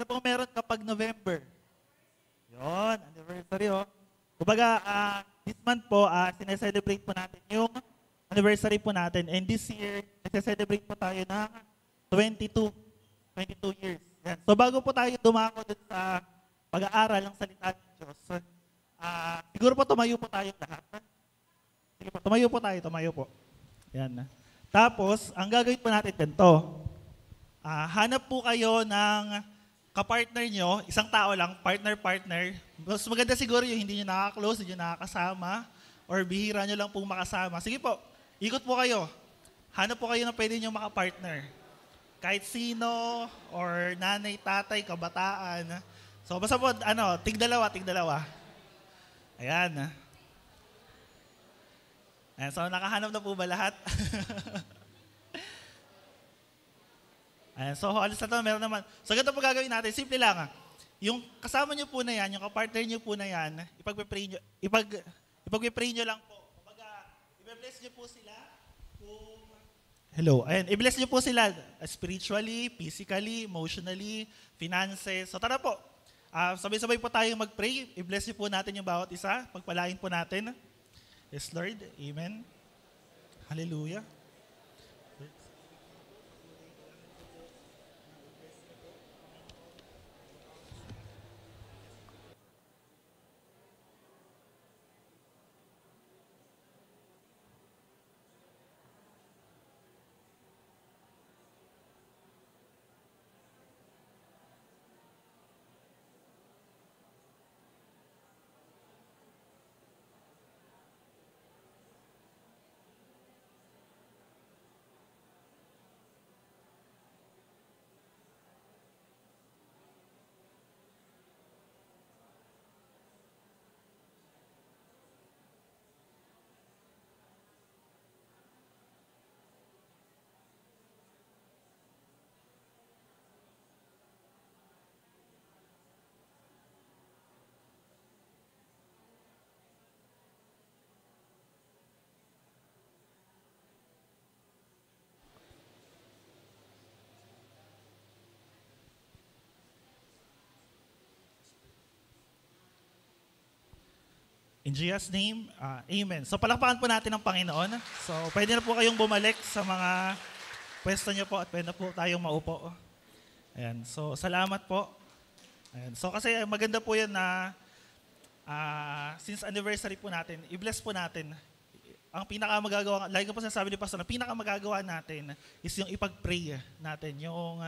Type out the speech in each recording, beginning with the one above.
Ano pong meron kapag November? Yon, anniversary oh. Kumbaga, this month po, sineselebrate po natin yung anniversary po natin. And this year, nagse-celebrate po tayo ng 22 years. Yan. So bago po tayo dumako dun sa pag-aaral ng salita ng Diyos, siguro po tumayo po tayo lahat. Sige po, tumayo po. Yan. Tapos, ang gagawin po natin ganito. Hanap po kayo ng kapartner nyo, isang tao lang, partner. Mas maganda siguro yung hindi nyo nakaka-close, hindi nyo nakakasama, or bihira nyo lang pong makasama. Sige po, ikot po kayo. Hanap po kayo na pwede nyo makapartner. Kahit sino, or nanay, tatay, kabataan. So basta po, tig-dalawa. Ayan. Ayan, so nakahanap na po ba lahat? Ayan, so halos na ito, meron naman. So ganito po gagawin natin, simple lang. Yung kasama nyo po na yan, yung kapartner nyo po na yan, ipag-pray nyo lang po. Kumbaga, i-bless nyo po sila kung... Hello, ayan, i-bless nyo po sila spiritually, physically, emotionally, finances. So tara po, sabay-sabay po tayong mag-pray. I-bless nyo po natin yung bawat isa. Pagpalain po natin. Yes, Lord. Amen. Hallelujah. In Jesus' name, amen. So palakpakan po natin ang Panginoon. So pwede na po kayong bumalik sa mga pwesto niyo po at pwede na po tayong maupo. Ayan. So salamat po. Ayan. So kasi maganda po yan na since anniversary po natin, i-bless po natin. Ang pinakamagagawa, lagi ko po sinasabi ni Pastor, ang pinakamagagawa natin is yung ipag-pray natin, yung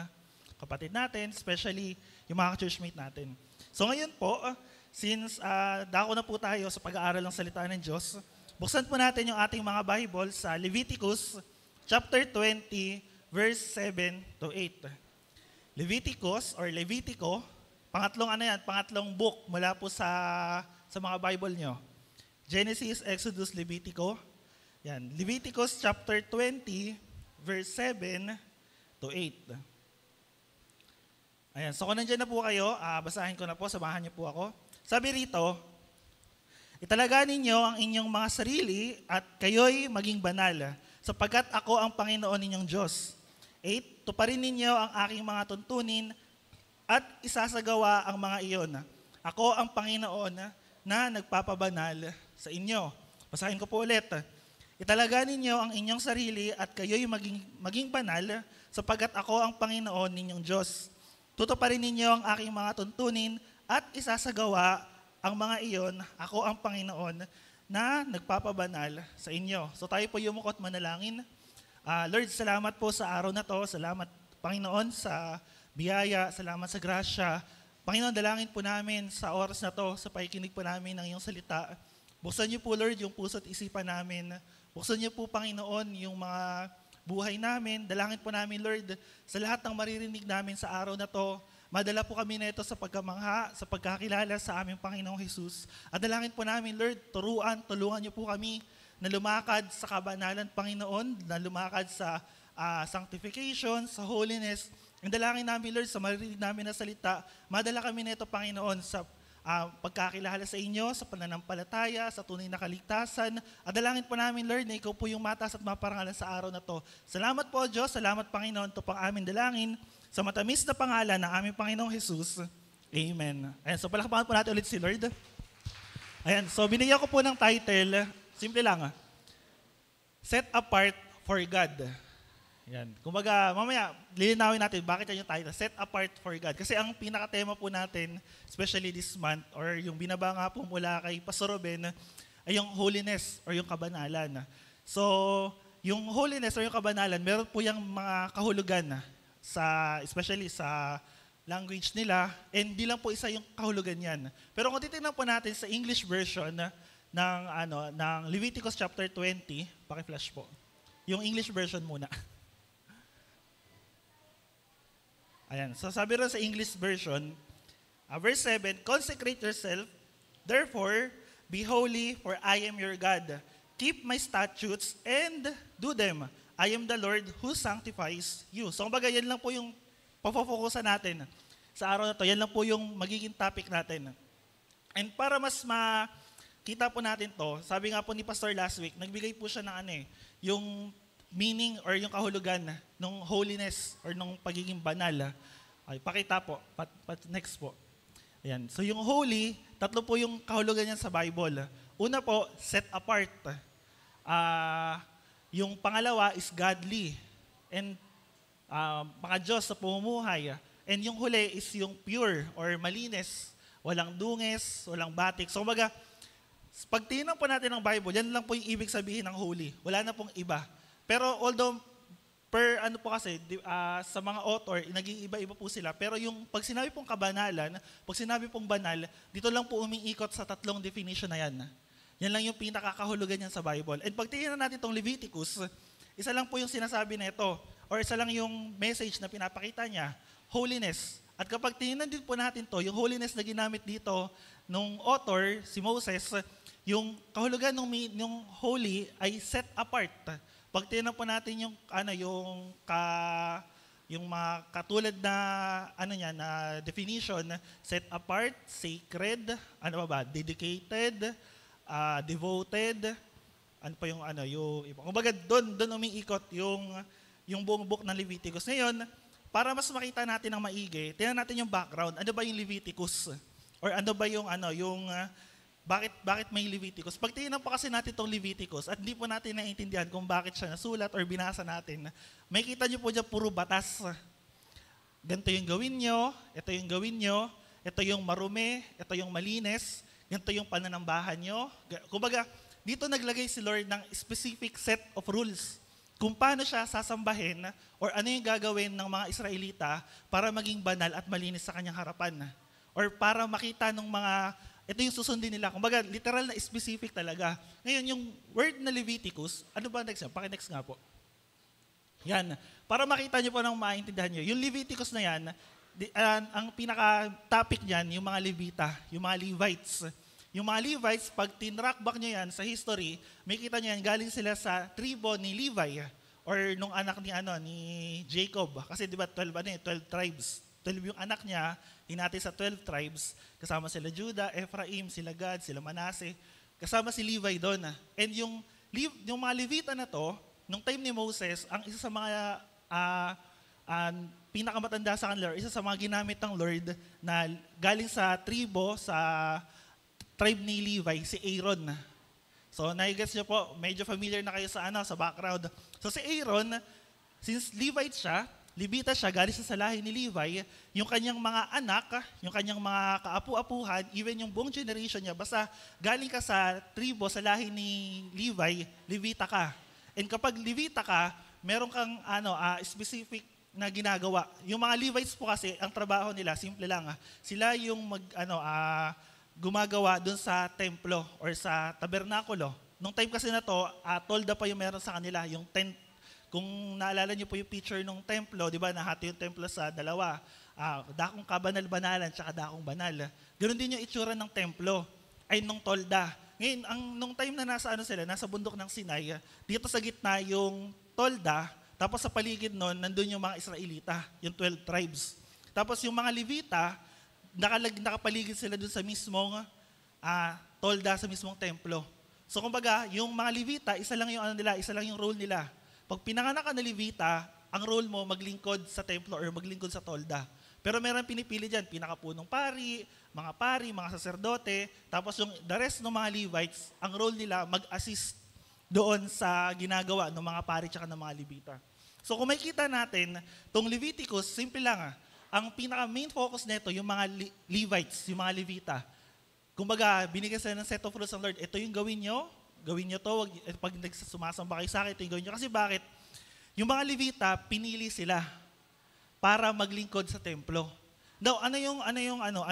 kapatid natin, especially yung mga churchmate natin. So ngayon po, since dako na po tayo sa pag-aaral ng salita ng Diyos, buksan po natin yung ating mga Bible sa Leviticus chapter 20, verse 7 to 8. Leviticus or Levitico, pangatlong book mula po sa mga Bible nyo. Genesis, Exodus, Levitico. Yan, Leviticus chapter 20, verse 7 to 8. Ayan, so kung nandiyan na po kayo, basahin ko na po, samahan niyo po ako. Sabi rito, italaga ninyo ang inyong mga sarili at kayo'y maging banal, sapagkat ako ang Panginoon ninyong Diyos. 8, tuparin ninyo ang aking mga tuntunin at isasagawa ang mga iyon. Ako ang Panginoon na nagpapabanal sa inyo. Basahin ko po ulit. Italaga ninyo ang inyong sarili at kayo'y maging banal, sapagkat ako ang Panginoon ninyong Diyos. Tutuparin ninyo ang aking mga tuntunin at isasagawa ang mga iyon, ako ang Panginoon na nagpapabanal sa inyo. So tayo po yumukot manalangin. Lord, salamat po sa araw na to. Salamat, Panginoon, sa biyaya. Salamat sa grasya. Panginoon, dalangin po namin sa oras na to, sa pakikinig po namin ng iyong salita. Buksan niyo po, Lord, yung puso't isipan namin. Buksan niyo po, Panginoon, yung mga buhay namin. Dalangin po namin, Lord, sa lahat ng maririnig namin sa araw na to. Madala po kami na ito sa pagkamangha, sa pagkakilala sa aming Panginoong Jesus. At dalangin po namin, Lord, tulungan niyo po kami na lumakad sa kabanalan, Panginoon, na lumakad sa sanctification, sa holiness. Ang dalangin namin, Lord, sa maririnig namin na salita, madala kami na ito, Panginoon, sa pagkakilala sa inyo, sa pananampalataya, sa tunay na kaligtasan. At dalangin po namin, Lord, na ikaw po yung mataas at maparangalan sa araw na to. Salamat po, Diyos. Salamat, Panginoon. Ito pang aming dalangin. Sa matamis na pangalan ng aming Panginoong Jesus, Amen. Ayan, so palakpakan po natin ulit si Lord. Ayan, so binigyan ko po ng title, simple lang, Set Apart for God. Yan. Kumbaga, mamaya, lilinawin natin bakit yan yung title, Set Apart for God. Kasi ang pinaka-tema po natin, especially this month, or yung binaba nga po mula kay Pastor Ruben, ay yung holiness or yung kabanalan. So, yung holiness or yung kabanalan, meron po yung mga kahulugan especially sa language nila, and di lang po isa yung kahulugan yan. Pero kung titignan po natin sa English version ng Leviticus chapter 20, paki-flash po. Yung English version muna. Ayan, so sabi rin sa English version, verse 7, consecrate yourself, therefore, be holy, for I am your God. Keep my statutes and do them. I am the Lord who sanctifies you. So, kumbaga, yan lang po yung pafofokusan natin sa araw na to. Yan lang po yung magiging topic natin. And para mas makita po natin to, sabi nga po ni Pastor last week, nagbigay po siya ng yung meaning or yung kahulugan ng holiness or ng pagiging banal. Ay, pakita po. Next po. Ayan. So yung holy, tatlo po yung kahulugan niyan sa Bible. Una po, set apart. Yung pangalawa is godly. And mga Diyos sa pumumuhay. And yung huli is yung pure or malinis. Walang dungis, walang batik. So kumbaga, pag tinignan po natin ng Bible, yan lang po yung ibig sabihin ng holy. Wala na pong iba. Pero although sa mga author, nag-iiba-iba po sila. Pero yung pag sinabi pong kabanalan, pag sinabi pong banal, dito lang po umiikot sa tatlong definition na yan. Yan lang yung pinakakahulugan niyan sa Bible. And pag tingnan natin itong Leviticus, isa lang po yung sinasabi nito, or isa lang yung message na pinapakita niya, holiness. At kapag tingnan din po natin to, yung holiness na ginamit dito nung author, si Moses, yung kahulugan ng holy ay set apart. Pag tingnan po natin yung mga katulad na na definition, set apart, sacred, dedicated, devoted, yung iba. Kumbaga doon umiikot yung buong book ng Leviticus. Ngayon, para mas makita natin ng maigi, tingnan natin yung background. Ano ba yung Leviticus? Or ano ba bakit may Leviticus? Pag tingnan po kasi natin itong Leviticus at hindi po natin naiintindihan kung bakit siya nasulat or binasa natin, may kita nyo po dyan puro batas. Ganito yung gawin nyo, ito yung gawin nyo, ito yung marumi, ito yung malinis, ganito yung pananambahan nyo. Kumbaga, dito naglagay si Lord ng specific set of rules kung paano siya sasambahin or ano yung gagawin ng mga Israelita para maging banal at malinis sa kanyang harapan. Or para makita ng ito yung susundin nila. Kumbaga, literal na specific talaga. Ngayon, yung word na Leviticus, ano ba next? Paki-next nga po. Yan. Para makita nyo po ng maintindihan nyo. Yung Leviticus na yan, ang pinaka-topic niyan, yung mga Levita, yung mga Levites. Yung mga Levites, pag tinrack back nyo yan sa history, may kita nyo yan, galing sila sa tribo ni Levi or nung anak ni Jacob. Kasi di ba 12 tribes. 12 yung anak niya, hinati sa 12 tribes, kasama sila Judah, Ephraim, sila Gad, sila Manasseh, kasama si Levi doon. And yung mga Levita na to, nung time ni Moses, ang isa sa mga pinakamatanda sa kanila, isa sa mga ginamit ng Lord na galing sa tribe ni Levi, si Aaron. So, nai-gets nyo po, medyo familiar na kayo sa background. So, si Aaron, since Levite siya, Levita siya, galing sa lahi ni Levi, yung kanyang mga anak, yung kanyang mga kaapu-apuhan, even yung buong generation niya, basta galing ka sa tribo, sa lahi ni Levi, Levita ka. And kapag Levita ka, meron kang specific na ginagawa. Yung mga Levites po kasi, ang trabaho nila, simple lang. Sila yung gumagawa dun sa templo or sa tabernakulo. Nung time kasi na to, tolda pa yung meron sa kanila, yung tent. Kung naalala niyo po yung picture ng templo, di ba, nahati yung templo sa dalawa. Dakong kabanal-banalan, tsaka dakong banal. Ganon din yung itsura ng templo, ay nung tolda. Ngayon, nung time na nasa bundok ng Sinai, dito sa gitna yung tolda, tapos sa paligid nun, nandun yung mga Israelita, yung 12 tribes. Tapos yung mga Levita, nakapaligid sila dun sa mismong tolda, sa mismong templo. So kumbaga, yung mga Levita, isa lang yung role nila. Pag pinanganak ka na Levita, ang role mo maglingkod sa templo or maglingkod sa tolda. Pero meron pinipili dyan, pinakapunong pari, mga saserdote, tapos yung the rest ng mga Levites, ang role nila mag-assist doon sa ginagawa ng mga pari tsaka ng mga Levita. So kung makikita natin, tong Leviticus, simple lang ang pinaka-main focus nito, yung mga Levites, yung mga Levita. Kumbaga, binigyan sila ng set of rules ng Lord, ito yung gawin nyo to, pag sumasamba kayo sa akin, ito yung gawin nyo. Kasi bakit? Yung mga Levita, pinili sila para maglingkod sa templo. Now, ano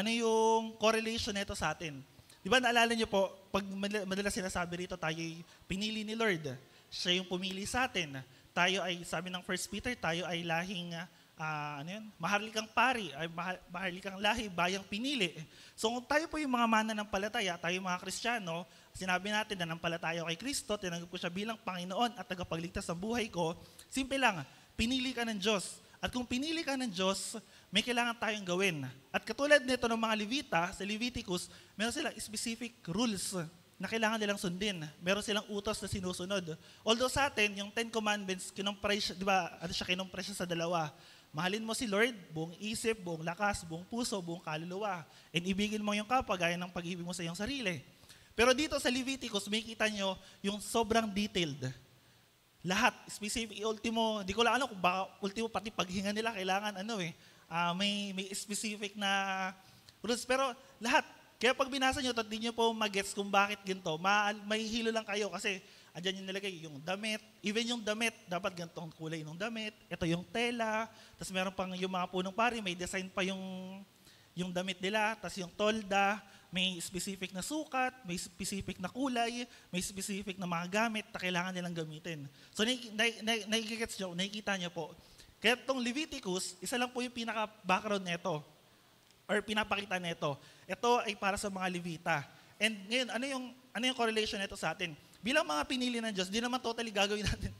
yung correlation nito sa atin? Di ba naalala niyo po, pag madalas sinasabi rito, tayo pinili ni Lord. Siya yung pumili sa atin. Tayo ay, sabi ng 1 Peter, tayo ay lahing, maharlikang pari, ay maharlikang lahi, bayang pinili. So kung tayo po yung mga mananampalataya, tayo yung mga Kristiyano, sinabi natin na nampalataya kay Kristo, tinanggap ko siya bilang Panginoon at tagapagligtas ng buhay ko, simple lang, pinili ka ng Diyos. At kung pinili ka ng Diyos, may kailangan tayong gawin. At katulad nito ng mga Levita, sa Leviticus, meron silang specific rules na kailangan nilang sundin. Meron silang utos na sinusunod. Although sa atin, yung 10 Commandments, kinumpres, di ba, kinumpres sa dalawa. Mahalin mo si Lord, buong isip, buong lakas, buong puso, buong kaluluwa. And ibigin mo yung kapwa gaya ng pag-ibig mo sa iyong sarili. Pero dito sa Leviticus, may kita nyo yung sobrang detailed. Lahat, specific, ultimo, di ko lang kung baka ultimo pati paghinga nila kailangan may specific na rules. Pero lahat, kaya pag binasa nyo, di nyo po mag-gets kung bakit ginto, may hilo lang kayo kasi andyan yung nilagay yung damit, even yung damit, dapat ganitong kulay ng damit, ito yung tela, tapos meron pang yung mga punong pari, may design pa yung damit nila, tapos yung tolda, may specific na sukat, may specific na kulay, may specific na mga gamit na kailangan nilang gamitin. So nakikita niyo po. Kaya itong Leviticus, isa lang po yung pinaka-background nito or pinapakita nito. Ito ay para sa mga Levita. And ngayon, ano yung correlation nito sa atin? Bilang mga pinili ng Diyos, di naman totally gagawin natin.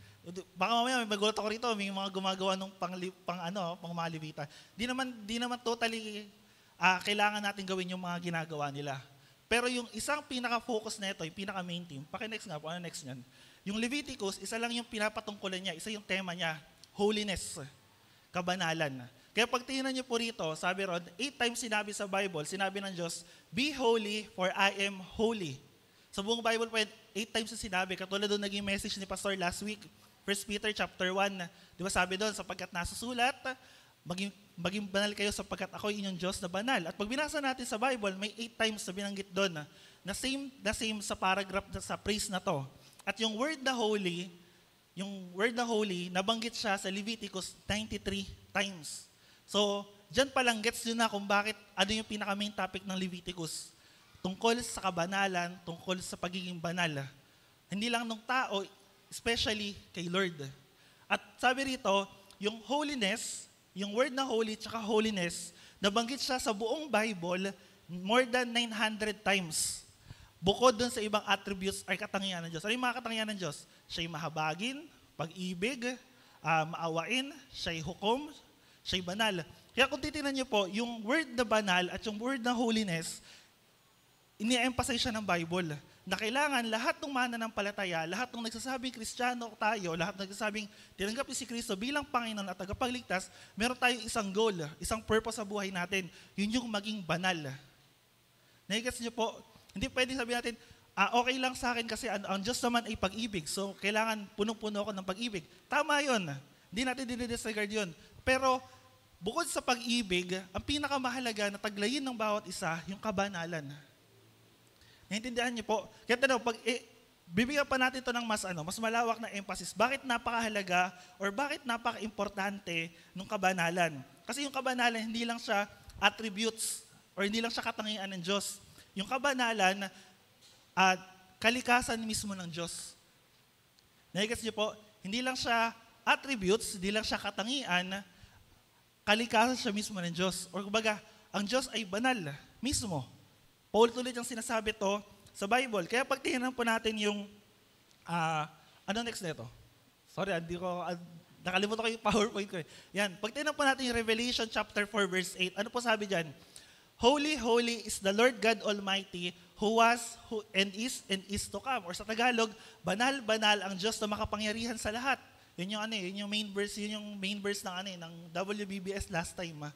Baka mamaya may magulat ako rito, may mga gumagawa ng pang mga Levita. Di naman totally kailangan natin gawin yung mga ginagawa nila. Pero yung isang pinaka-focus nito, yung pinaka-main team, paki-next nga po, ano next nyan? Yung Leviticus, isa lang yung pinapatungkulan niya, isa yung tema niya, holiness, kabanalan. Kaya pag tingnan niyo po rito, sabi ron, 8 times sinabi sa Bible, sinabi ng Diyos, be holy for I am holy. Sa buong Bible po, 8 times na sinabi, katulad doon naging message ni Pastor last week, 1 Peter chapter 1, di ba sabi doon, sapagkat nasusulat, maging banal kayo sapagkat ako inyong Diyos na banal. At pag binasa natin sa Bible, may 8 times na binanggit doon na same sa paragraph sa praise na to. At yung word na holy, nabanggit siya sa Leviticus 93 times. So, dyan palang gets nyo na kung bakit ano yung pinaka-main topic ng Leviticus. Tungkol sa kabanalan, tungkol sa pagiging banal. Hindi lang ng tao, especially kay Lord. At sabi rito, yung holiness, yung word na holy tsaka holiness, nabanggit siya sa buong Bible more than 900 times. Bukod dun sa ibang attributes ay katangian ng Diyos. Ano yung mga katangian ng Diyos? Siya'y mahabagin, pag-ibig, maawain, siya'y hukom, siya'y banal. Kaya kung titignan niyo po, yung word na banal at yung word na holiness, ini-emphasize siya ng Bible na kailangan lahat ng mananampalataya, lahat ng nagsasabing Kristiyano tayo, lahat ng nagsasabing tinanggap si Kristo bilang Panginoon at tagapagligtas, meron tayong isang goal, isang purpose sa buhay natin. Yun yung maging banal. Nagigets niyo po, hindi pwedeng sabihin natin, okay lang sa akin kasi ang Diyos naman ay pag-ibig. So, kailangan punong-puno ako ng pag-ibig. Tama yun. Hindi natin dinidisregard yun. Pero, bukod sa pag-ibig, ang pinakamahalaga na taglayin ng bawat isa, yung kabanalan. Naintindihan niyo po? Kaya pag bibigyan pa natin ito ng mas malawak na emphasis. Bakit napakahalaga or bakit napaka-importante ng kabanalan? Kasi yung kabanalan, hindi lang siya attributes or hindi lang siya katangian ng Diyos. Yung kabanalan, kalikasan mismo ng Diyos. Nagigets niyo po? Hindi lang siya attributes, hindi lang siya katangian, kalikasan siya mismo ng Diyos. Or kumbaga, ang Diyos ay banal mismo. Paulit-ulit ang sinasabi to sa Bible. Kaya pag tingnan po natin yung, ano next na ito? Sorry, nakalimutan ko yung PowerPoint ko. Yan, pag tingnan po natin yung Revelation chapter 4 verse 8, ano po sabi dyan? Holy, holy is the Lord God Almighty, who was, and is to come. Or sa Tagalog, banal, banal ang Diyos na makapangyarihan sa lahat. Yun yung main verse ng WBBS last time.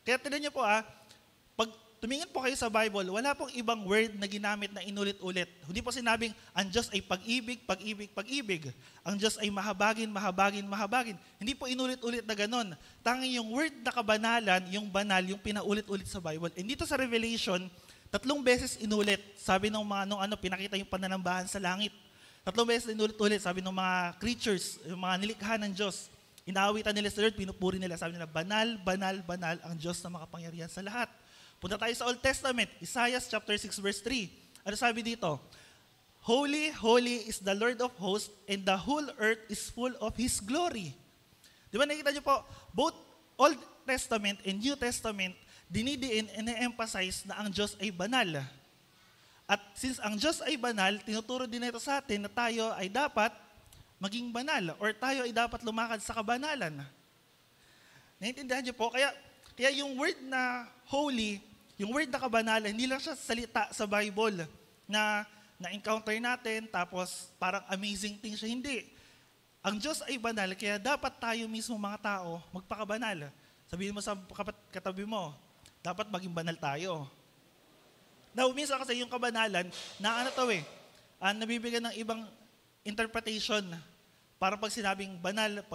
Kaya tignan niyo po pag tumingin po kayo sa Bible, wala pong ibang word na ginamit na inulit-ulit. Hindi po sinabing, ang Diyos ay pag-ibig, pag-ibig, pag-ibig. Ang Diyos ay mahabagin, mahabagin, mahabagin. Hindi po inulit-ulit na ganon. Tanging yung word na kabanalan, yung banal, yung pinaulit-ulit sa Bible. And dito sa Revelation, 3 beses inulit. Sabi ng mga pinakita yung pananambahan sa langit. 3 beses inulit-ulit, sabi ng mga creatures, yung mga nilikha ng Diyos. Inaawitan nila sa Lord, pinupuri nila. Sabi nila, banal, banal, banal ang Diyos na makapangyarihan sa lahat. Punta tayo sa Old Testament, Isaiah chapter 6 verse 3. Ano sabi dito? Holy, holy is the Lord of hosts, and the whole earth is full of His glory. Di ba nakita niyo po, both Old Testament and New Testament, dinidiin and emphasize na ang Diyos ay banal. At since ang Diyos ay banal, tinuturo din ito sa atin na tayo ay dapat maging banal or tayo ay dapat lumakad sa kabanalan. Naiintindihan niyo po? Kaya yung word na holy, yung word na kabanalan, hindi lang siya salita sa Bible na na-encounter natin, tapos parang amazing thing siya. Hindi. Ang Diyos ay banal, kaya dapat tayo mismo mga tao magpakabanal. Sabihin mo sa katabi mo, dapat maging banal tayo. Now, minsan kasi yung kabanalan, nabibigyan ng ibang interpretation. Para pag sinabing banal,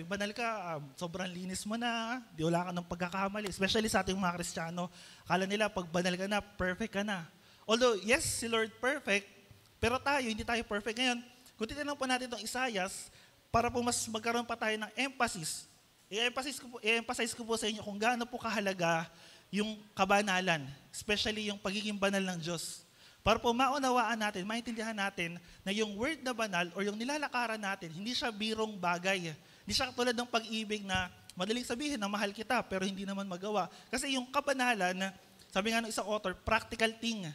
banal ka, sobrang linis mo na, di wala ka ng pagkakamali. Especially sa ating mga Kristiyano, akala nila pag banal ka na, perfect ka na. Although, yes, si Lord perfect, pero tayo, hindi tayo perfect. Ngayon, kung titignan po natin itong Isaias, para po mas magkaroon pa tayo ng emphasis, i-emphasize ko po sa inyo kung gaano po kahalaga yung kabanalan, especially yung pagiging banal ng Diyos. Para po maunawaan natin, maintindihan natin na yung word na banal o yung nilalakaran natin, hindi siya birong bagay. Hindi siya katulad ng pag-ibig na madaling sabihin na mahal kita pero hindi naman magawa. Kasi yung kabanalan, sabi nga ng isang author, practical thing.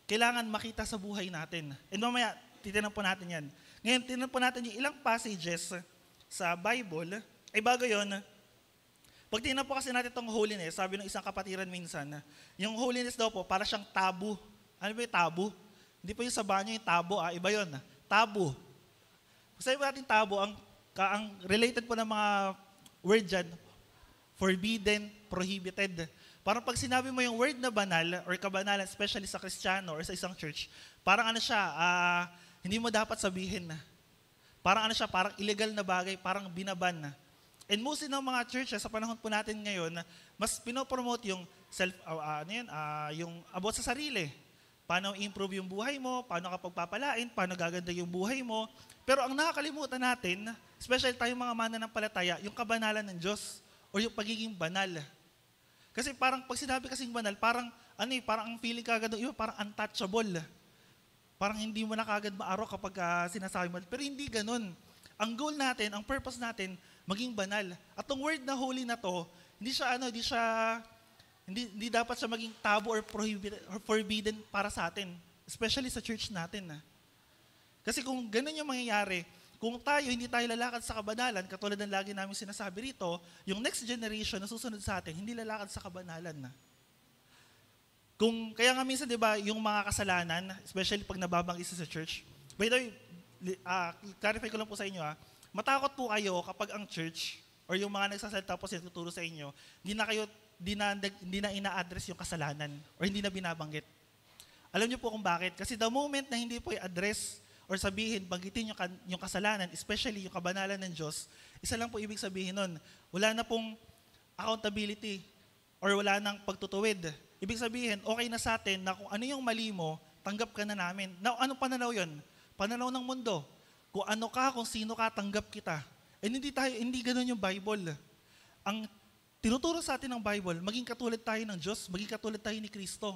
Kailangan makita sa buhay natin. And mamaya, titinan po natin yan. Ngayon, titinan po natin yung ilang passages sa Bible. Ay bago yun, pag tingnan po kasi natin itong holiness, sabi ng isang kapatiran minsan, yung holiness daw po, para siyang tabu. Ano ba yung tabu? Hindi po yung sa banyo yung tabo, iba yun. Tabu. Sabi po natin tabu, ang related po ng mga word dyan, forbidden, prohibited. Parang pag sinabi mo yung word na banal or kabanalan, especially sa Kristiyano or sa isang church, parang hindi mo dapat sabihin. Parang parang illegal na bagay, parang binaban. And mostly ng mga churches sa panahon po natin ngayon, mas pinopromote yung yung about sa sarili. Paano improve yung buhay mo, paano ka pagpapalain, paano gaganda yung buhay mo. Pero ang nakakalimutan natin, especially tayong mga mananampalataya, yung kabanalan ng Diyos o yung pagiging banal. Kasi parang pag sinabi kasing banal, parang ang feeling kagad ng iba, parang untouchable. Parang hindi mo na kagad maaro kapag sinasabi mo. Pero hindi ganun. Ang goal natin, ang purpose natin, maging banal. At ang word na holy na to, hindi dapat siya maging tabu or prohibited or forbidden para sa atin, especially sa church natin. Kasi kung ganun yung mangyayari, kung hindi tayo lalakad sa kabanalan, katulad ng lagi namin sinasabi rito, yung next generation na susunod sa atin, hindi lalakad sa kabanalan. Kaya nga minsan, di ba, yung mga kasalanan, especially pag nababanggit sa church, by the way, clarify ko lang po sa inyo, matakot po kayo kapag ang church or yung mga nagsasalita po sila tuturo sa inyo, hindi na ina-address yung kasalanan or hindi na binabanggit. Alam niyo po kung bakit? Kasi the moment na hindi po i-address or sabihin, banggitin yung kasalanan, especially yung kabanalan ng Diyos, isa lang po ibig sabihin nun, wala na pong accountability or wala nang pagtutuwid. Ibig sabihin, okay na sa atin na kung ano yung mali mo, tanggap ka na namin. Now, anong pananaw yun? Pananaw ng mundo. Kung ano ka, kung sino ka, tanggap kita. And hindi ganun yung Bible. Ang tinuturo sa atin ng Bible, maging katulad tayo ng Diyos, maging katulad tayo ni Kristo.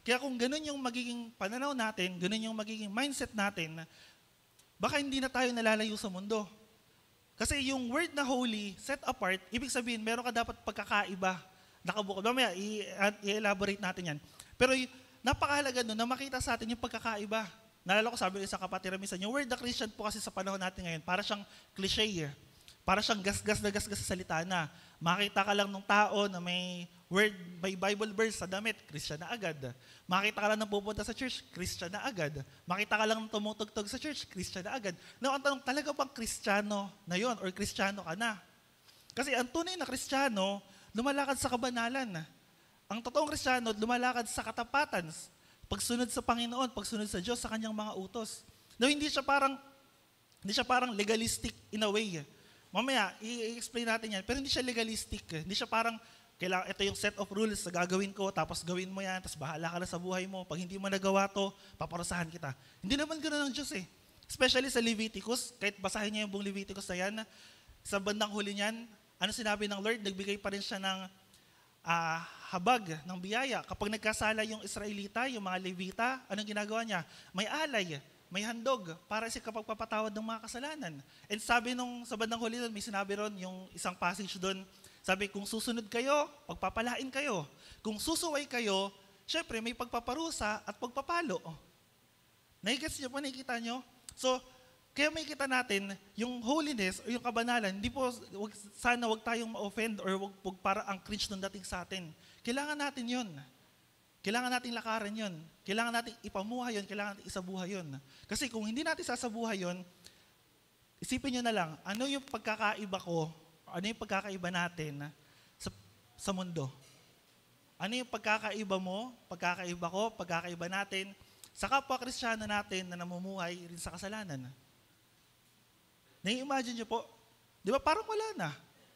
Kaya kung ganun yung magiging pananaw natin, ganun yung magiging mindset natin, baka hindi na tayo nalalayo sa mundo. Kasi yung word na holy, set apart, ibig sabihin, meron ka dapat pagkakaiba. Nakabukod. Mamaya, i-elaborate natin yan. Pero napakahalaga nun na makita sa atin yung pagkakaiba. Naalala ko, sabi ko sa kapatiran minsan, yung word na Christian po kasi sa panahon natin ngayon, para siyang cliche. Para siyang gasgas na gasgas sa salita na. Makita ka lang ng tao na may word, may Bible verse sa damit, Christian na agad. Makita ka lang ng pupunta sa church, Christian na agad. Makita ka lang ng tumutugtog sa church, Christian na agad. Now, ang tanong, talaga bang Kristiyano na yon or Kristiyano ka na? Kasi ang tunay na Kristiyano, lumalakad sa kabanalan. Ang totoong Kristiyano, lumalakad sa katapatan, pagsunod sa Panginoon, pagsunod sa Diyos, sa kanyang mga utos. No, hindi siya parang legalistic in a way. Mamaya, i-explain natin yan, pero hindi siya legalistic. Hindi siya parang, ito yung set of rules na gagawin ko, tapos gawin mo yan, tapos bahala ka na sa buhay mo. Pag hindi mo nagawa to, paparusahan kita. Hindi naman ganoon ang Diyos eh. Especially sa Leviticus, kahit basahin niya yung buong Leviticus na yan, sa bandang huli niyan, ano sinabi ng Lord? Nagbigay pa rin siya ng habag, ng biyaya. Kapag nagkasala yung Israelita, yung mga Levita, anong ginagawa niya? May alay, may handog para sa kapagpapatawad ng mga kasalanan. And sabi sa bandang huli doon, may sinabi ron, yung isang passage doon, sabi, kung susunod kayo, pagpapalain kayo. Kung susuway kayo, syempre may pagpaparusa at pagpapalo. Nakikita niyo po, nakikita niyo? So, kaya may kita natin, yung holiness o yung kabanalan, hindi po, sana wag tayong ma-offend or wag para ang cringe nung dating sa atin. Kailangan natin yun. Kailangan natin lakaran yun. Kailangan natin ipamuhay yun. Kailangan natin isabuhay yun. Kasi kung hindi natin sasabuhay yun, isipin nyo na lang, ano yung pagkakaiba ko, ano yung pagkakaiba natin sa mundo? Ano yung pagkakaiba mo, pagkakaiba ko, pagkakaiba natin sa kapwa Kristiyano natin na namumuhay rin sa kasalanan? Nai-imagine nyo po, di ba parang wala na.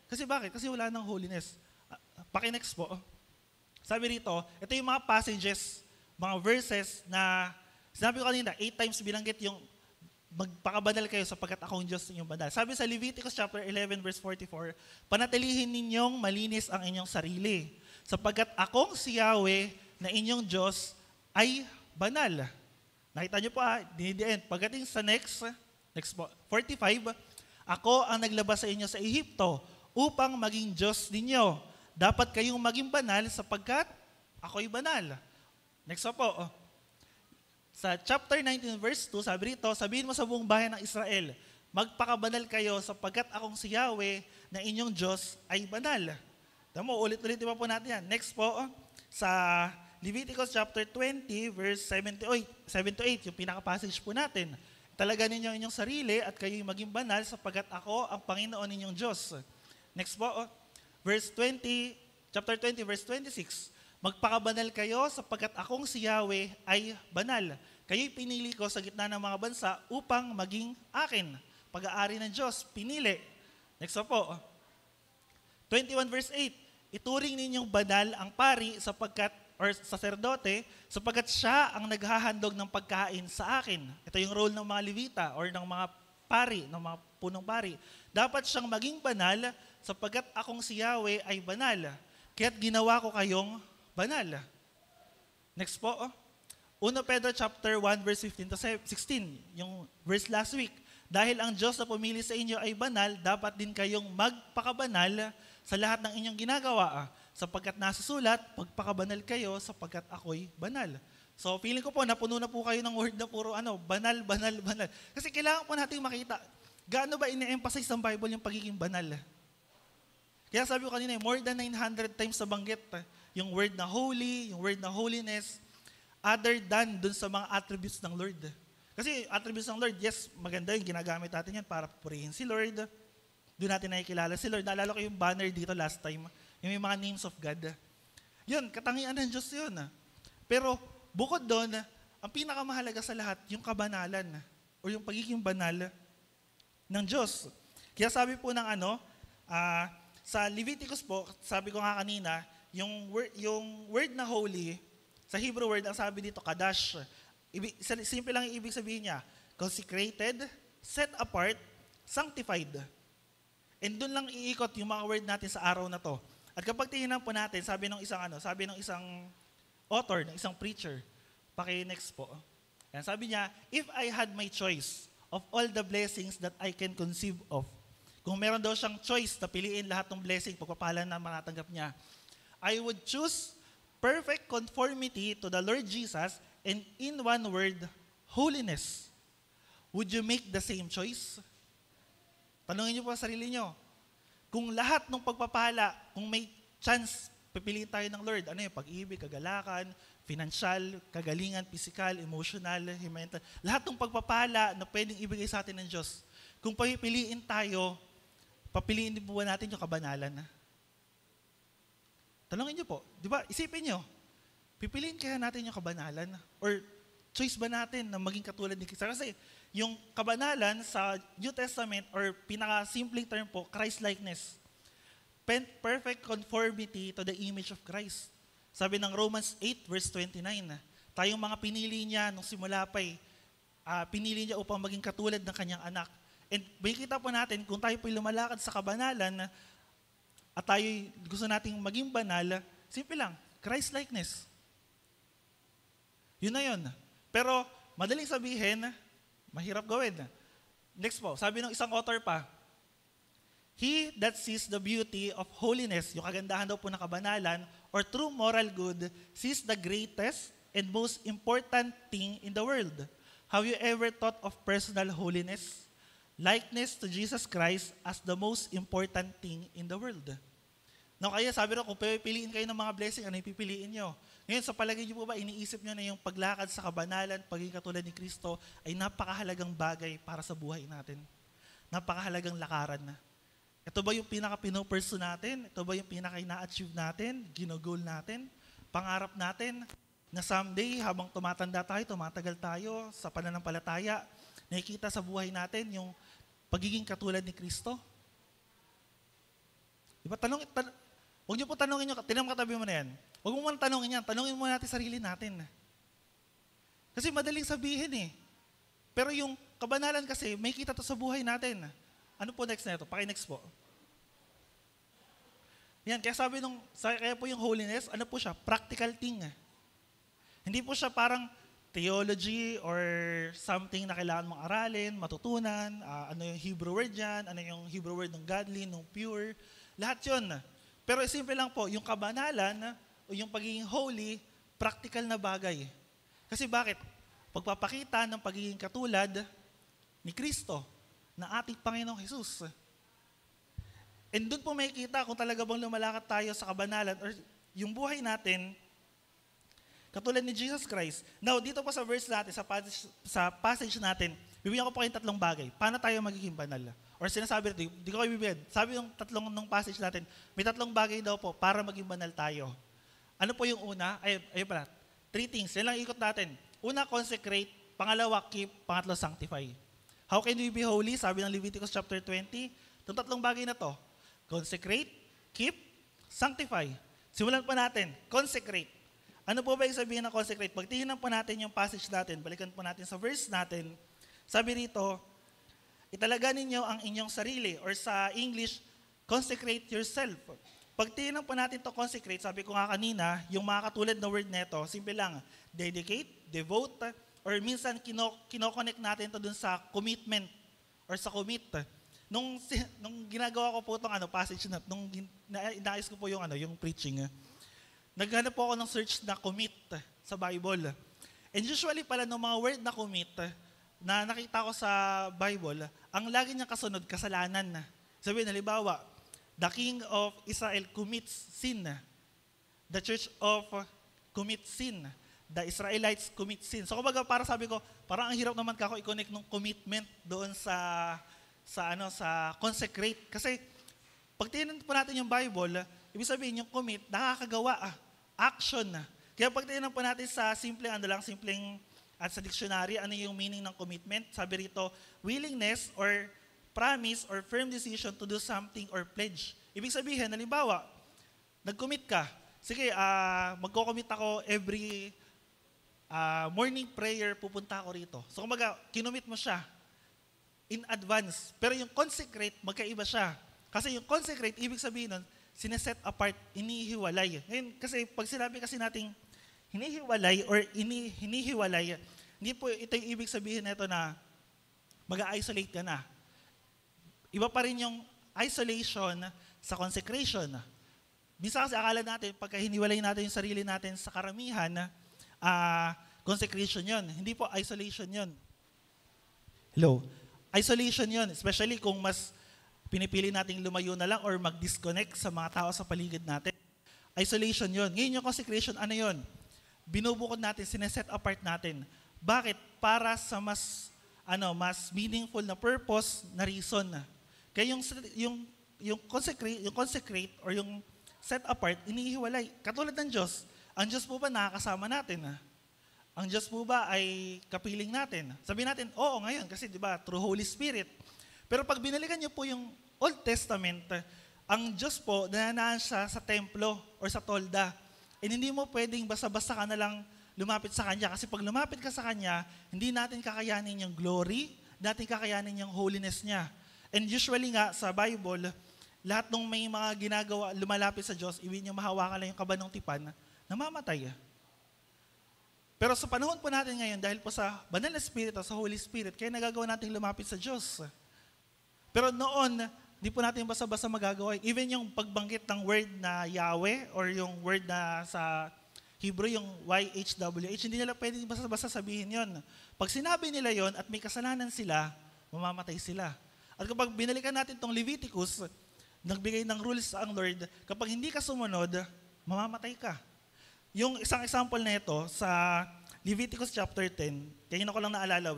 Kasi bakit? Kasi wala ng holiness. Paki-next po. Sabi rito, ito yung mga passages, mga verses na, sinabi ko kanina, 8 times binanggit yung magpakabanal kayo sapagkat akong Diyos inyong banal. Sabi sa Leviticus chapter 11 verse 44, panatilihin ninyong malinis ang inyong sarili, sapagkat akong si Yahweh na inyong Diyos ay banal. Nakita niyo po dinidiin. Pagdating sa next po, 45, ako ang naglabas sa inyo sa Ehipto upang maging Diyos ninyo. Dapat kayong maging banal sapagkat ako'y banal. Next po. Sa chapter 19 verse 2, sabi rito, sabihin mo sa buong bayan ng Israel, magpakabanal kayo sapagkat akong si Yahweh na inyong Diyos ay banal. Tama mo, ulit-ulit pa po natin yan. Next po, sa Leviticus chapter 20 verse 7-8, yung pinaka-passage po natin. Talaga ninyo inyong sarili at kayo'y maging banal sapagkat ako ang Panginoon ninyong Diyos. Next po, chapter 20, verse 26. Magpakabanal kayo sapagkat akong si Yahweh ay banal. Kayo'y pinili ko sa gitna ng mga bansa upang maging akin. Pag-aari ng Diyos, pinili. Next po, 21 verse 8. Ituring ninyong banal ang pari or saserdote, sapagkat siya ang naghahandog ng pagkain sa akin. Ito yung role ng mga Levita or ng mga pari, ng mga punong pari. Dapat siyang maging banal sapagkat akong si Yahweh ay banal. Kaya't ginawa ko kayong banal. Next po, 1 Pedro chapter 1 verse 15-16, yung verse last week. Dahil ang Diyos na pumili sa inyo ay banal, dapat din kayong magpakabanal sa lahat ng inyong ginagawa. Sapagkat nasa sulat, pagpakabanal kayo sapagkat ako'y banal. So feeling ko po, napuno na po kayo ng word na puro banal, banal, banal. Kasi kailangan po natin makita, gaano ba ine-emphasize ng Bible yung pagiging banal? Kaya sabi ko kanina, more than 900 times nabanggit yung word na holy, yung word na holiness, other than dun sa mga attributes ng Lord. Kasi attributes ng Lord, yes, maganda yung ginagamit natin yan para purihin si Lord. Doon natin nakikilala si Lord. Naalala ko yung banner dito last time, yung may mga names of God. Yun, katangian ng Diyos yun. Pero bukod doon, ang pinakamahalaga sa lahat, yung kabanalan o yung pagiging banal ng Diyos. Kaya sabi po ng sa Leviticus po, sabi ko nga kanina, yung word na holy, sa Hebrew word, ang sabi dito, kadash. Simple lang yung ibig sabihin niya, consecrated, set apart, sanctified. And doon lang iikot yung mga word natin sa araw na to. At kapag tingnan po natin, sabi ng isang author, ng isang preacher, paki-next po. Yan, sabi niya, if I had my choice of all the blessings that I can conceive of, kung meron daw siyang choice na piliin lahat ng blessing, pagpapalan na manatanggap niya, I would choose perfect conformity to the Lord Jesus and in one word, holiness. Would you make the same choice? Tanungin niyo po sa sarili niyo. Kung lahat ng pagpapala, kung may chance, pipiliin tayo ng Lord. Ano yung pag-ibig, kagalakan, financial, kagalingan, physical, emotional, mental. Lahat ng pagpapala na pwedeng ibigay sa atin ng Diyos. Kung pipiliin tayo, papiliin din po ba natin yung kabanalan? Tanungin niyo po, di ba? Isipin niyo, pipiliin kaya natin yung kabanalan? Or choice ba natin na maging katulad ni Cristo? Kasi yung kabanalan sa New Testament or pinaka-simpleng term po, Christ-likeness. Perfect conformity to the image of Christ. Sabi ng Romans 8 verse 29, tayong mga pinili niya nung simula pa pinili niya upang maging katulad ng kanyang anak. And makikita po natin kung tayo po'y lumalakad sa kabanalan at tayo gusto nating maging banal, simple lang, Christ-likeness. Yun na yun. Pero madaling sabihin, mahirap gawin. Next po, sabi ng isang author pa, he that sees the beauty of holiness, yung kagandahan daw po ng kabanalan, or true moral good, sees the greatest and most important thing in the world. Have you ever thought of personal holiness? Likeness to Jesus Christ as the most important thing in the world. Now, kaya sabi rin, kung pipiliin kayo ng mga blessing, ano yung pipiliin nyo? Ngayon, sa palagay nyo po ba, iniisip nyo na yung paglakad sa kabanalan, pagiging katulad ni Kristo, ay napakahalagang bagay para sa buhay natin. Napakahalagang lakaran na. Ito ba yung pinaka-pinopursue natin? Ito ba yung pinaka-ina-achieve natin? Ginogol natin? Pangarap natin? Na someday, habang tumatanda tayo, tumatagal tayo sa pananampalataya, nakikita sa buhay natin yung pagiging katulad ni Kristo? Diba? Huwag niyo po tanongin nyo, tinang katabi mo na yan. Huwag mo man tanongin yan, tanongin mo natin sarili natin. Kasi madaling sabihin eh. Pero yung kabanalan kasi, may kita to sa buhay natin. Ano po next na ito? Paki-next po. Yan, kaya sabi kaya po yung holiness, ano po siya? Practical thing. Hindi po siya parang theology or something na kailangan mong aralin, matutunan, ano yung Hebrew word yan, ano yung Hebrew word ng godly, ng pure, lahat yun. Pero simple lang po, yung kabanalan o yung pagiging holy, practical na bagay. Kasi bakit? Pagpapakita ng pagiging katulad ni Kristo, na ating Panginoong Jesus. And doon po makikita kung talaga bang lumalakad tayo sa kabanalan or yung buhay natin, katulad ni Jesus Christ. Now, dito po sa verse natin, sa passage natin, bibigyan ko po kayong tatlong bagay. Paano tayo magiging banal? Or sinasabi rin, di ko kayo bibigyan. Sabi yung tatlong ng passage natin, may tatlong bagay daw po para maging banal tayo. Ano po yung una? Ayun pala, 3 things. Yan lang ikot natin. Una, consecrate. Pangalawa, keep. Pangatlo, sanctify. How can we be holy? Sabi ng Leviticus chapter 20. Itong tatlong bagay na to. Consecrate, keep, sanctify. Simulan po natin. Consecrate. Ano po ba yung sabihin ng consecrate? Pagtingnan po natin yung passage natin, balikan po natin sa verse natin. Sabi rito, italaga ninyo ang inyong sarili, or sa English, consecrate yourself. Pagtingnan po natin to consecrate, sabi ko nga kanina, yung mga katulad na word neto, simple lang, dedicate, devote, or minsan kinoconnect natin to dun sa commitment or sa commit. Nung ginagawa ko po itong passage na, nung inaayos ko po yung preaching, naghanap po ako ng search na commit sa Bible. And usually pala ng mga word na commit na nakita ko sa Bible, ang lagi niyang kasunod, kasalanan. Sabihin, halimbawa, the king of Israel commits sin. The church of commits sin. The Israelites commit sin. So kumbaga para sabi ko, parang ang hirap naman kako i-connect ng commitment doon sa consecrate. Kasi pag tingnan po natin yung Bible, ibig sabihin yung commit, nakakagawa, action. Kaya pag tingnan po natin sa simpleng at sa dictionary, ano yung meaning ng commitment? Sabi rito, willingness or promise or firm decision to do something or pledge. Ibig sabihin, halimbawa, nag-commit ka. Sige, magko-commit ako every morning prayer, pupunta ako rito. So kumbaga, kinumit mo siya in advance. Pero yung consecrate, magkaiba siya. Kasi yung consecrate, ibig sabihin nun, sineset apart, inihiwalay. Ngayon, kasi pag sinabi kasi nating hinihiwalay or hinihiwalay, hindi po ito yung ibig sabihin nito na mag-isolate ka na. Iba pa rin yung isolation sa consecration. Bisa kasi akala natin, pagka hiniwalay natin yung sarili natin sa karamihan, consecration yon. Hindi po isolation yon. Hello? Isolation yon, especially kung mas Pinipili nating lumayo na lang or mag-disconnect sa mga tao sa paligid natin. Isolation yon. Ngayon yung consecration, ano yon? Binubukod natin, sineset apart natin. Bakit? Para sa mas meaningful na purpose, na reason. Kaya yung consecrate or yung set apart, inihiwalay. Katulad ng Diyos, ang Diyos po ba nakakasama natin? Ang Diyos po ba ay kapiling natin? Sabihin natin, oo ngayon, kasi di ba, through Holy Spirit. Pero pag binalikan niyo po yung Old Testament, ang Diyos po, nananaan siya sa templo or sa tolda. And hindi mo pwedeng basta-basta ka na lang lumapit sa Kanya. Kasi pag lumapit ka sa Kanya, hindi natin kakayanin yung glory, natin kakayanin yung holiness niya. And usually nga sa Bible, lahat ng may mga ginagawa, lumalapit sa Diyos, ibig niyo mahawakan lang yung kabanong tipan, namamatay. Pero sa panahon po natin ngayon, dahil po sa Banal na Espiritu, sa Holy Spirit, kaya nagagawa natin lumapit sa Diyos. Pero noon, di po natin basta-basta magagawa. Even yung pagbanggit ng word na Yahweh or yung word na sa Hebrew, yung YHWH, hindi nila pwede basta-basta sabihin yon. Pag sinabi nila yon at may kasalanan sila, mamamatay sila. At kapag binalikan natin tong Leviticus, nagbigay ng rules ang Lord, kapag hindi ka sumunod, mamamatay ka. Yung isang example na ito sa Leviticus chapter 10, kaya ko lang naalala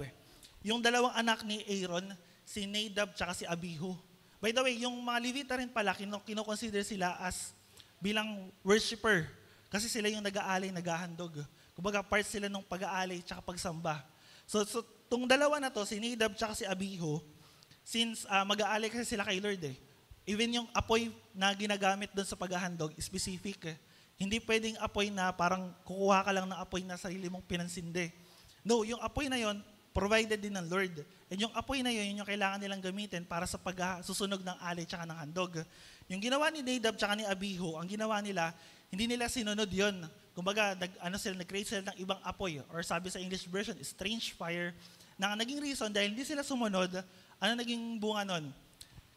yung dalawang anak ni Aaron, si Nadab at si Abihu. By the way, yung mga Levita rin pala, kinoconsider sila as bilang worshiper. Kasi sila yung nag-aalay, naghahandog. Kumbaga, part sila ng pag-aalay at pagsamba. So tong dalawa na to, si Nadab at si Abihu, since mag-aalay kasi sila kay Lord even yung apoy na ginagamit doon sa paghahandog, specific. Hindi pwedeng apoy na parang kukuha ka lang ng apoy na sarili mong pinansindi. No, yung apoy na yon provided din ng Lord. And yung apoy na yun yung kailangan nilang gamitin para sa pagsusunog ng alay tsaka ng handog. Yung ginawa ni Nadab tsaka ni Abihu, ang ginawa nila, hindi nila sinunod yon. Kumbaga, nag-create sila ng ibang apoy. Or sabi sa English version, strange fire. Na ang naging reason, dahil hindi sila sumunod, ano naging bunga nun?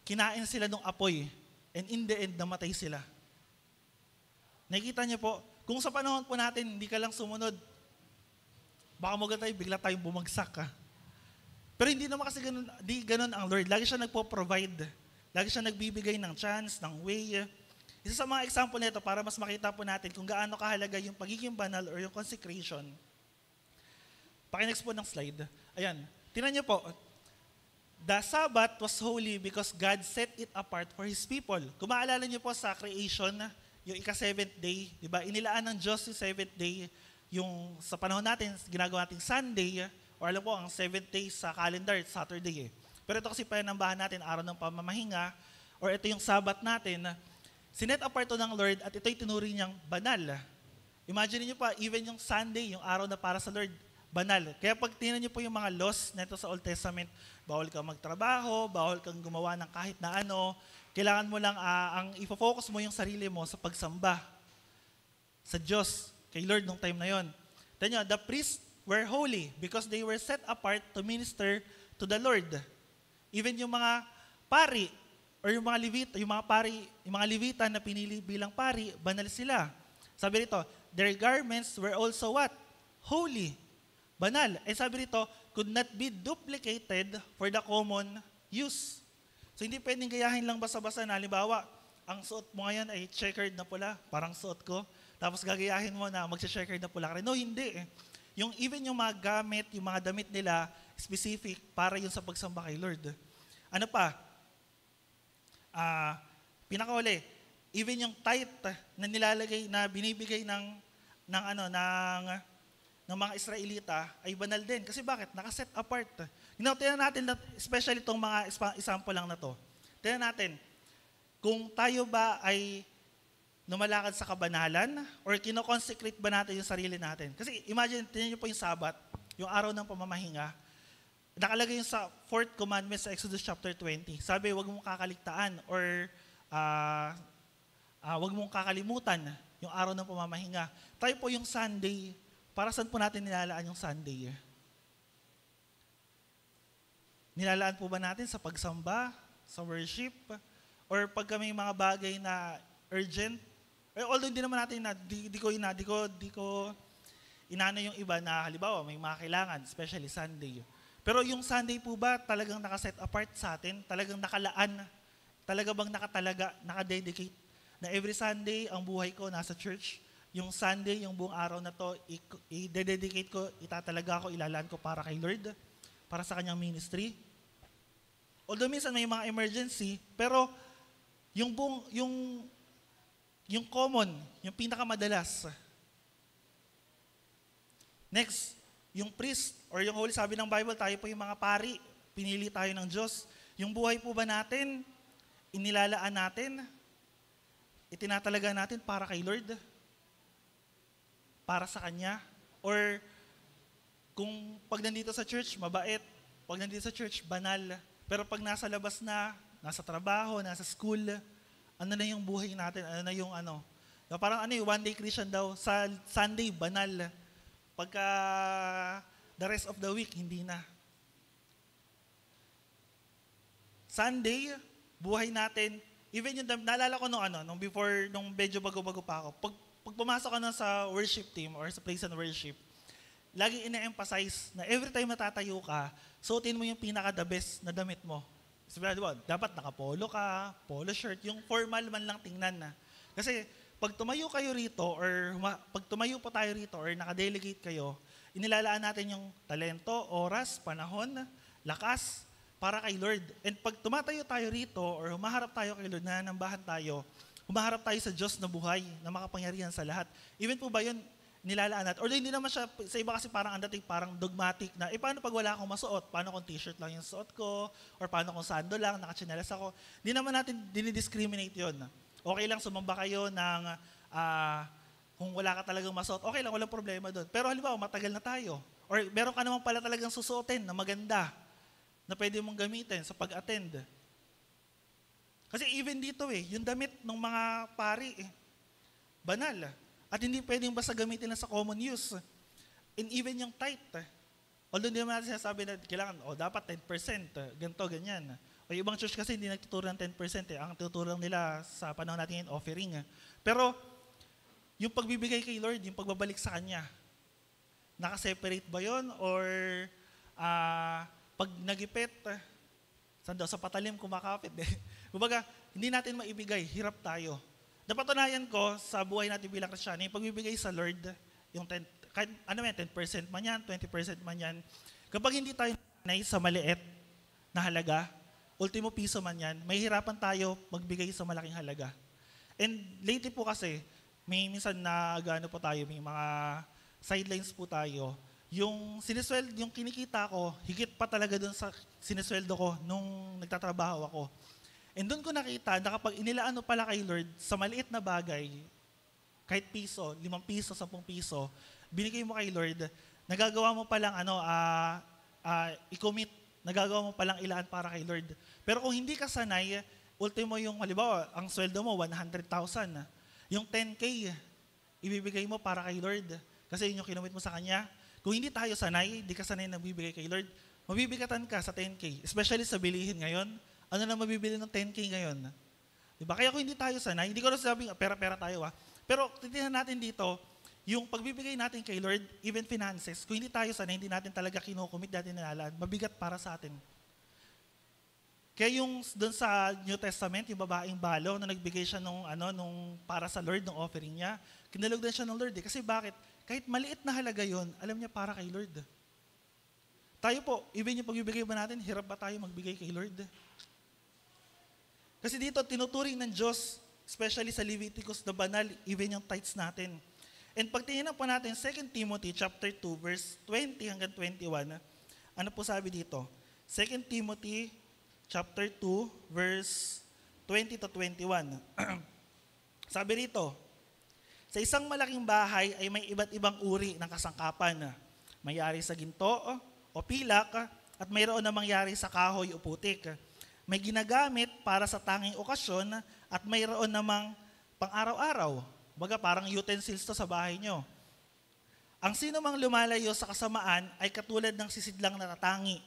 Kinain sila ng apoy. And in the end, namatay sila. Nakikita niyo po, kung sa panahon po natin, hindi ka lang sumunod, baka bigla tayong bumagsak ka. Pero hindi naman kasi ganun ang Lord. Lagi siya nagpo-provide. Lagi siya nagbibigay ng chance, ng way. Isa sa mga example nito para mas makita po natin kung gaano kahalaga yung pagiging banal or yung consecration. Paki-next po ng slide. Ayan. Tingnan niyo po. The Sabbath was holy because God set it apart for His people. Kung maalala niyo po sa creation, yung ika-7th day, di ba? Inilaan ng Diyos yung 7th day, yung sa panahon natin, ginagawa natin Sunday, or alam po, ang 7th day sa calendar, Saturday. Pero ito kasi panambahan natin, araw ng pamamahinga, or ito yung Sabbath natin, sinet apart to ng Lord at ito'y tinuri niyang banal. Imagine niyo pa, even yung Sunday, yung araw na para sa Lord, banal. Kaya pag tingnan niyo po yung mga laws nito sa Old Testament, bawal kang magtrabaho, bawal kang gumawa ng kahit na ano, kailangan mo lang, ang ifo-focus mo yung sarili mo sa pagsamba sa Diyos, kay Lord nung time na yon. Tignan niyo, the priests were holy because they were set apart to minister to the Lord. Even yung mga pari or yung mga Levita, yung mga Levita na pinili bilang pari, banal sila. Sabi rito, their garments were also what? Holy. Banal. And sabi rito, could not be duplicated for the common use. So hindi pwedeng gayahin lang basta-basta na, halimbawa, ang suot mo ngayon ay checkered na pula, parang suot ko, tapos gagayahin mo na mag-checkered na pula ka rin. No, hindi. Even yung mga gamit, yung mga damit nila, specific, para yun sa pagsamba kay Lord. Ano pa? Pinakauli, even yung tithe na nilalagay, na binibigay ng mga Israelita ay banal din. Kasi bakit? Nakaset apart. Tingnan natin, especially itong mga example lang na to. Tingnan natin, kung tayo ba ay lumalakad sa kabanalan or kinoconsecrate ba natin yung sarili natin? Kasi imagine, tingnan niyo po yung Sabat, yung araw ng pamamahinga, nakalagay yung sa 4th commandment sa Exodus chapter 20. Sabi, huwag mong kakaligtaan or huwag mong kakalimutan yung araw ng pamamahinga. Tayo po yung Sunday, para saan po natin nilalaan yung Sunday? Nilalaan po ba natin sa pagsamba, sa worship, or pag may mga bagay na urgent? Although hindi naman natin di ko inano yung iba na halimbawa may mga kailangan, especially Sunday. Pero yung Sunday po ba talagang nakaset apart sa atin? Talagang nakalaan Talaga bang nakadedicate na every Sunday ang buhay ko nasa church? Yung Sunday, yung buong araw na to, i-dedicate ko, itatalaga ko, ilalaan ko para kay Lord, para sa kanyang ministry. Although minsan may mga emergency, pero yung common, yung pinakamadalas. Next, yung priest or yung holy, sabi ng Bible, tayo po yung mga pari, pinili tayo ng Diyos. Yung buhay po ba natin, inilalaan natin, itinatalaga natin para kay Lord, para sa Kanya, or kung pag nandito sa church, mabait, pag nandito sa church, banal, pero pag nasa labas na, nasa trabaho, nasa school, ano na yung buhay natin, ano na yung ano. Parang one day Christian daw, sa Sunday, banal. Pagka the rest of the week, hindi na. Sunday, buhay natin, even yung, naalala ko nung before, nung medyo bago-bago pa ako, pag pumasok ka na sa worship team or sa place and worship, lagi ina-emphasize na every time natatayo ka, suotin mo yung pinaka-the best na damit mo. Sabi, diba, dapat nakapolo ka, polo shirt, yung formal man lang tingnan na. Kasi pag tumayo kayo rito or pag tumayo pa tayo rito or nakadelegate kayo, inilalaan natin yung talento, oras, panahon, lakas para kay Lord. And pag tumatayo tayo rito or humaharap tayo kay Lord, nanambahan tayo, humaharap tayo sa Diyos na buhay, na makapangyarihan sa lahat. Even po ba yun, nilalaan natin? Although hindi naman siya, sa iba kasi parang ang dating parang dogmatic na, paano pag wala akong masuot? Paano kung t-shirt lang yung suot ko? Or paano kung sando lang, nakatsinelas ako? Hindi naman natin dinidiscriminate yun. Okay lang sumamba kayo ng, kung wala ka talagang masuot, okay lang, walang problema doon. Pero halimbawa, matagal na tayo. Or meron ka naman pala talagang susuotin na maganda, na pwede mong gamitin sa pag-attend. Kasi even dito yung damit ng mga pari, banal. At hindi pwedeng basta gamitin na sa common use. And even yung tithe. Although hindi naman natin sinasabi na kailangan, dapat 10%, ganito, ganyan. O yung ibang church kasi hindi nagtuturo ng 10%. Ang tuturo nila sa panahon natin yung offering. Pero yung pagbibigay kay Lord, yung pagbabalik sa Kanya, nakaseparate ba yun? Or pag nagipit, saan daw? Sa patalim kumakapit. Kumbaga, hindi natin maibigay, hirap tayo. Napatunayan ko sa buhay natin bilang Kristiyano, yung pagbibigay sa Lord, yung 10% man yan, 20% man yan, kapag hindi tayo nanay sa maliit na halaga, ultimo piso man yan, may hirapan tayo magbigay sa malaking halaga. And lately po kasi, may minsan na gaano po tayo, may mga sidelines po tayo, yung sinisweldo, yung kinikita ko, higit pa talaga dun sa sinisweldo ko nung nagtatrabaho ako. And doon ko nakita na kapag inilaan mo pala kay Lord sa maliit na bagay, kahit piso, 5 piso, 10 piso, binigay mo kay Lord, nagagawa mo palang i-commit, nagagawa mo palang ilaan para kay Lord. Pero kung hindi ka sanay, ultimo yung, halimbawa, ang sweldo mo, 100,000. Yung 10K, ibibigay mo para kay Lord. Kasi yun yung kinumit mo sa Kanya. Kung hindi tayo sanay, hindi ka sanay na bibigay kay Lord, mabibigatan ka sa 10K. Especially sa bilihin ngayon. Ano na mabibili ng 10K ngayon? Diba? Kaya kung hindi tayo sanay, hindi ko na sabing pera-pera tayo Pero titignan natin dito, yung pagbibigay natin kay Lord, even finances, kung hindi tayo sanay, hindi natin talaga kinukumit, natin nilalaan, mabigat para sa atin. Kaya yung doon sa New Testament, yung babaeng balo na nagbigay siya nung para sa Lord, ng offering niya, kinalog din siya ng Lord. Kasi bakit? Kahit maliit na halaga yon, alam niya para kay Lord. Tayo po, even yung pagbibigay ba natin, hirap ba tayo magbigay kay Lord? Kasi dito, tinuturing ng Diyos, especially sa Leviticus na banal, even yung tithes natin. And pag tingnan po natin, 2 Timothy chapter 2, verse 20 hanggang 21, ano po sabi dito? 2 Timothy chapter 2, verse 20 to 21. Sabi rito, sa isang malaking bahay ay may iba't ibang uri ng kasangkapan. May yari sa ginto o pilak at mayroon namang yari sa kahoy o putik. May ginagamit para sa tanging okasyon at mayroon namang pang-araw-araw. Baga parang utensils to sa bahay nyo. Ang sino mang lumalayo sa kasamaan ay katulad ng sisidlang natatangi,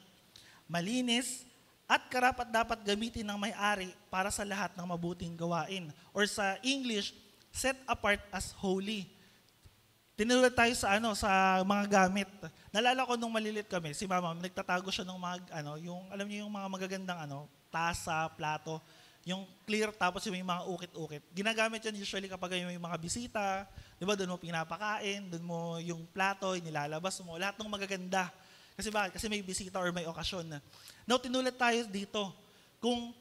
malinis at karapat dapat gamitin ng may-ari para sa lahat ng mabuting gawain. Or sa English, set apart as holy. Tinulad tayo sa mga gamit. Nalala ko nung malilit kami, si Mama, nagtatago siya ng mga, yung, alam niyo yung mga magagandang tasa, plato. Yung clear tapos yung may mga ukit-ukit. Ginagamit yan usually kapag may mga bisita, di ba, doon mo pinapakain, doon mo yung plato, nilalabas mo, lahat ng magaganda. Kasi bakit? Kasi may bisita or may okasyon. Now, tinulat tayo dito, kung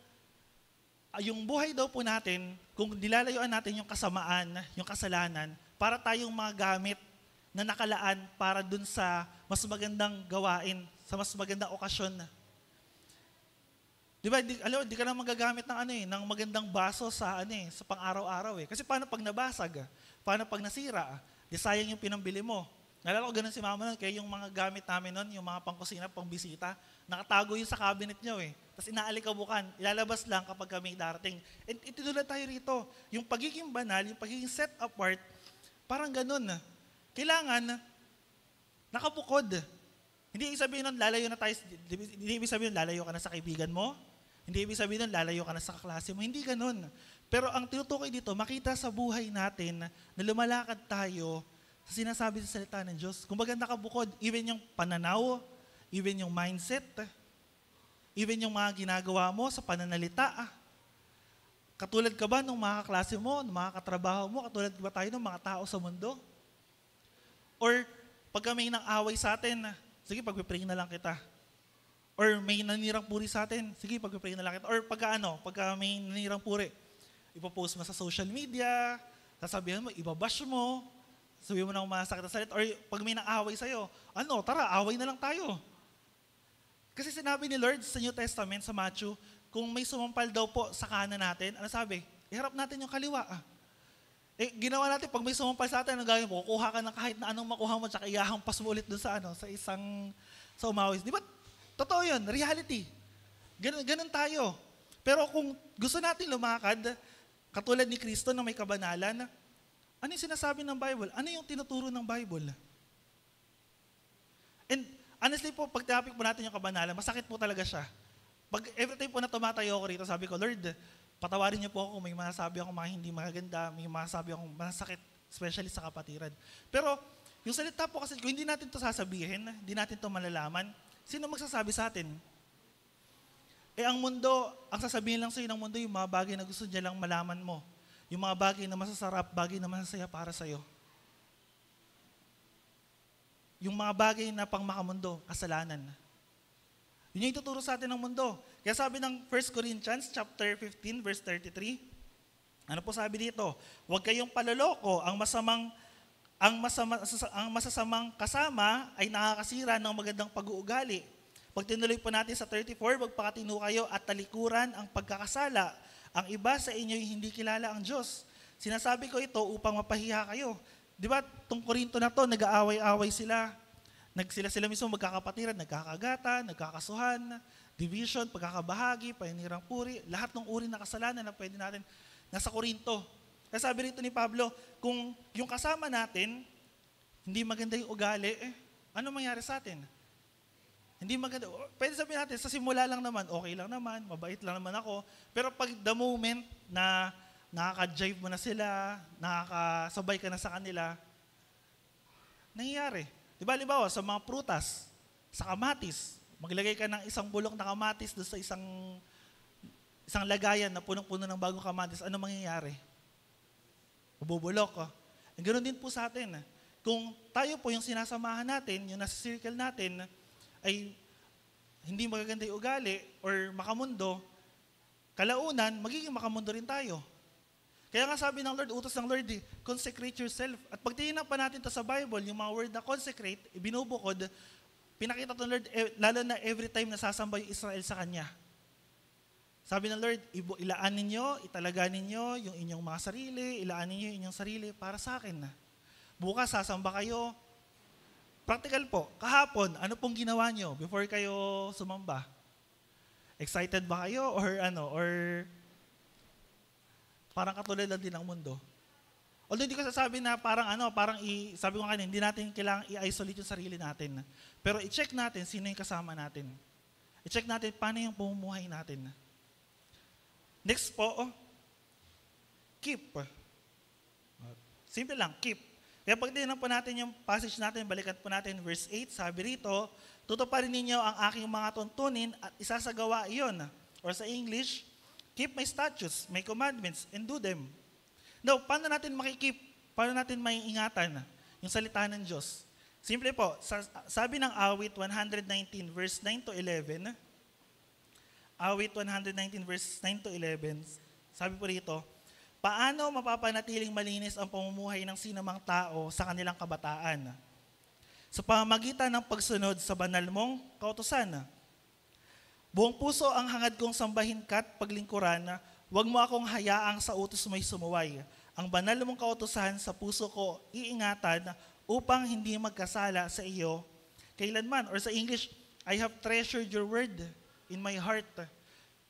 yung buhay daw po natin, kung nilalayuan natin yung kasamaan, yung kasalanan, para tayong mga gamit na nakalaan para dun sa mas magandang gawain, sa mas magandang okasyon. Di ba, di ka na magagamit ng magandang baso sa sa pang-araw-araw eh. Kasi paano pag nabasag? Paano pag nasira? Di sayang yung pinambili mo. Nalala ko ganun si mama nun, kaya yung mga gamit namin nun, yung mga pangkusina, pangbisita, nakatago yun sa cabinet niyo eh. Tapos inaalikabukan, ilalabas lang kapag kami darating. And itinulad tayo rito, yung pagiging banal, yung pagiging set apart, parang ganun. Kailangan, nakabukod. Hindi ibig sabihin nun, lalayo na tayo, hindi ibig sabihin nun, lalayo ka na sa kaibigan mo, hindi ibig sabihin nun, lalayo ka na sa kaklase mo, hindi ganun. Pero ang tinutukoy dito, makita sa buhay natin na lumalakad tayo sa sinasabi sa salita ng Diyos. Kung maganda ka bukod, even yung pananaw, even yung mindset, even yung mga ginagawa mo sa pananalita. Katulad ka ba ng mga kaklase mo, ng mga katrabaho mo, katulad ba tayo ng mga tao sa mundo? Or pag may nang away sa atin, sige, pag-pray na lang kita. Or may nanirang puri sa atin, sige, pag-pray na lang kita. Or pagka may nanirang puri, ipopost mo sa social media, sasabihan mo, ibabash mo, sabihin mo ng masakit na salita. Or pag may nang away sa'yo, tara, away na lang tayo. Kasi sinabi ni Lord sa New Testament, sa Matthew, kung may sumampal daw po sa kanan natin, ano sabi? Iharap natin yung kaliwa. Ginawa natin, pag may sumampal sa atin, anong gawin mo? Kukuha ka ng kahit na anong makuha mo, tsaka iyahampas mo ulit dun sa sa umawis. Di ba? Totoo yun, reality. Ganun tayo. Pero kung gusto natin lumakad, katulad ni Kristo na may kabanalan, ano yung sinasabi ng Bible? Ano yung tinuturo ng Bible? And honestly po, pag topic po natin yung kabanalan, masakit po talaga siya. Pag every time po na tumatayo ako rito, sabi ko, Lord, patawarin niyo po ako kung may masasabi ako mga hindi magaganda, may masasabi ako masakit, especially sa kapatiran. Pero yung salita po kasi, kung hindi natin to sasabihin, hindi natin to malalaman, sino magsasabi sa atin? Ang mundo, ang sasabihin lang sa'yo ng mundo, yung mga bagay na gusto niya lang malaman mo. Yung mga bagay na masasarap, bagay na masasaya para sa'yo. Yung mga bagay na pang makamundo, kasalanan. Yun yung ituturo sa atin ng mundo. Kaya sabi ng 1 Corinthians chapter 15, verse 33, ano po sabi dito? Huwag kayong paloloko, ang masasamang kasama ay nakakasira ng magandang pag-uugali. Pag tinuloy po natin sa 34, magpakatino kayo at talikuran ang pagkakasala. Ang iba sa inyo hindi kilala ang Diyos. Sinasabi ko ito upang mapahiya kayo. Di ba, itong Korinto na to, nag-aaway-aaway sila. Sila mismo magkakapatiran, nagkakagatan, nagkakasuhan, division, pagkakabahagi, paninirang puri, lahat ng uri na kasalanan na pwede natin nasa Korinto. Kaya sabi rito ni Pablo, kung yung kasama natin, hindi maganda yung ugali, ano mangyari sa atin? Hindi maganda. Pwede sabihin natin, sa simula lang naman, okay lang naman, mabait lang naman ako. Pero pag the moment na nakaka-jive mo na sila, nakakasabay ka na sa kanila, nangyayari. Diba, halimbawa, sa mga prutas, sa kamatis, maglagay ka ng isang bulok na kamatis doon sa isang lagayan na punong-puno ng bagong kamatis, ano mangyayari? Mabubulok ko. Ganoon din po sa atin. Kung tayo po yung sinasamahan natin, yung nasa circle natin, ay hindi magaganda yung ugali or makamundo, kalaunan, magiging makamundo rin tayo. Kaya nga sabi ng Lord, utos ng Lord, consecrate yourself. At pag tinignan pa natin ito sa Bible, yung mga word na consecrate, ibinubukod, pinakita ng Lord, lalo na every time nasasamba yung Israel sa Kanya. Sabi ng Lord, ilaan ninyo, italaga ninyo yung inyong mga sarili, ilaan ninyo yung inyong sarili para sa akin. Bukas, sasamba kayo. Practical po, kahapon, ano pong ginawa nyo before kayo sumamba? Excited ba kayo or parang katulad lang din ng mundo? Although hindi ko sasabi na sabi ko kanina, hindi natin kailangang i-isolate yung sarili natin. Pero i-check natin sino yung kasama natin. I-check natin paano yung pamumuhay natin. Next po, keep. Simple lang, keep. Kaya pag tinignan po natin yung passage natin, balikan po natin verse 8, sabi rito, tutuparin ninyo ang aking mga tuntunin at isasagawa iyon. Or sa English, Keep my statutes, my commandments, and do them. Now, paano natin makikip? Paano natin maiingatan yung salita ng Diyos? Simple po, sabi ng awit 119 verse 9 to 11, awit 119 verse 9 to 11, sabi po rito, paano mapapanatiling malinis ang pamumuhay ng sinamang tao sa kanilang kabataan? Sa pamamagitan ng pagsunod sa banal mong kautusan. Buong puso ang hangad kong sambahin ka't paglingkuran, huwag mo akong hayaang sa utos mo'y sumuway. Ang banal mong kautusan sa puso ko iingatan upang hindi magkasala sa iyo kailanman. Or sa English, I have treasured your word in my heart.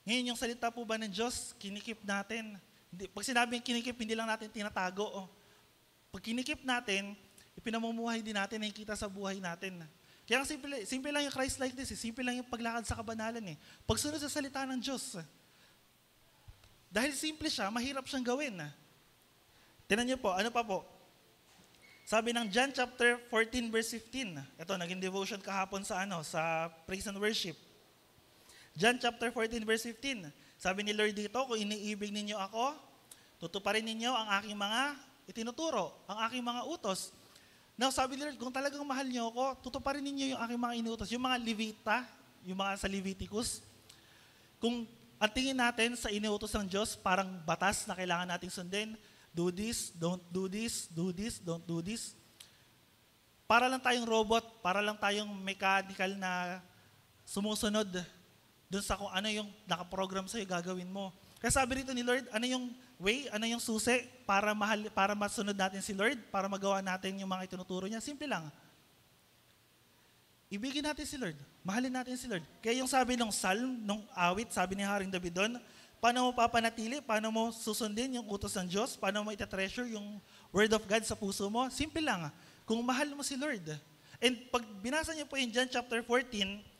Ngayon yung salita po ba ng Diyos, kinikip natin. Pag sinabing kinikip, hindi lang natin tinatago. Pag kinikip natin, ipinamumuhay din natin, nakikita sa buhay natin. Kaya simple lang yung Christ like this, simple lang yung paglakad sa kabanalan. Pagsunod sa salita ng Diyos. Dahil simple siya, mahirap siyang gawin. Tingnan niyo po, ano pa po? Sabi ng John chapter 14 verse 15. Ito, naging devotion kahapon sa praise and worship. John chapter 14 verse 15. Sabi ni Lord dito, kung iniibig ninyo ako, tutuparin ninyo ang aking mga itinuturo, ang aking mga utos. Now, sabi ni Lord, kung talagang mahal niyo ako, tutuparin ninyo yung aking mga inuutos. Yung mga Levita, yung mga sa Leviticus, kung ang tingin natin sa inuutos ng Diyos, parang batas na kailangan nating sundin, do this, don't do this, do this, don't do this. Para lang tayong robot, para lang tayong mechanical na sumusunod dun sa kung ano yung nakaprogram sa'yo, gagawin mo. Kaya sabi rito ni Lord, ano yung way, ano yung susi para masunod natin si Lord, para magawa natin yung mga itinuturo niya? Simple lang. Ibigin natin si Lord. Mahalin natin si Lord. Kaya yung sabi ng Psalm, nung awit, sabi ni Haring David doon, paano mo papanatili, paano mo susundin yung utos ng Diyos, paano mo itatreasure yung Word of God sa puso mo? Simple lang. Kung mahal mo si Lord. And pag binasa niyo po yung John chapter 14,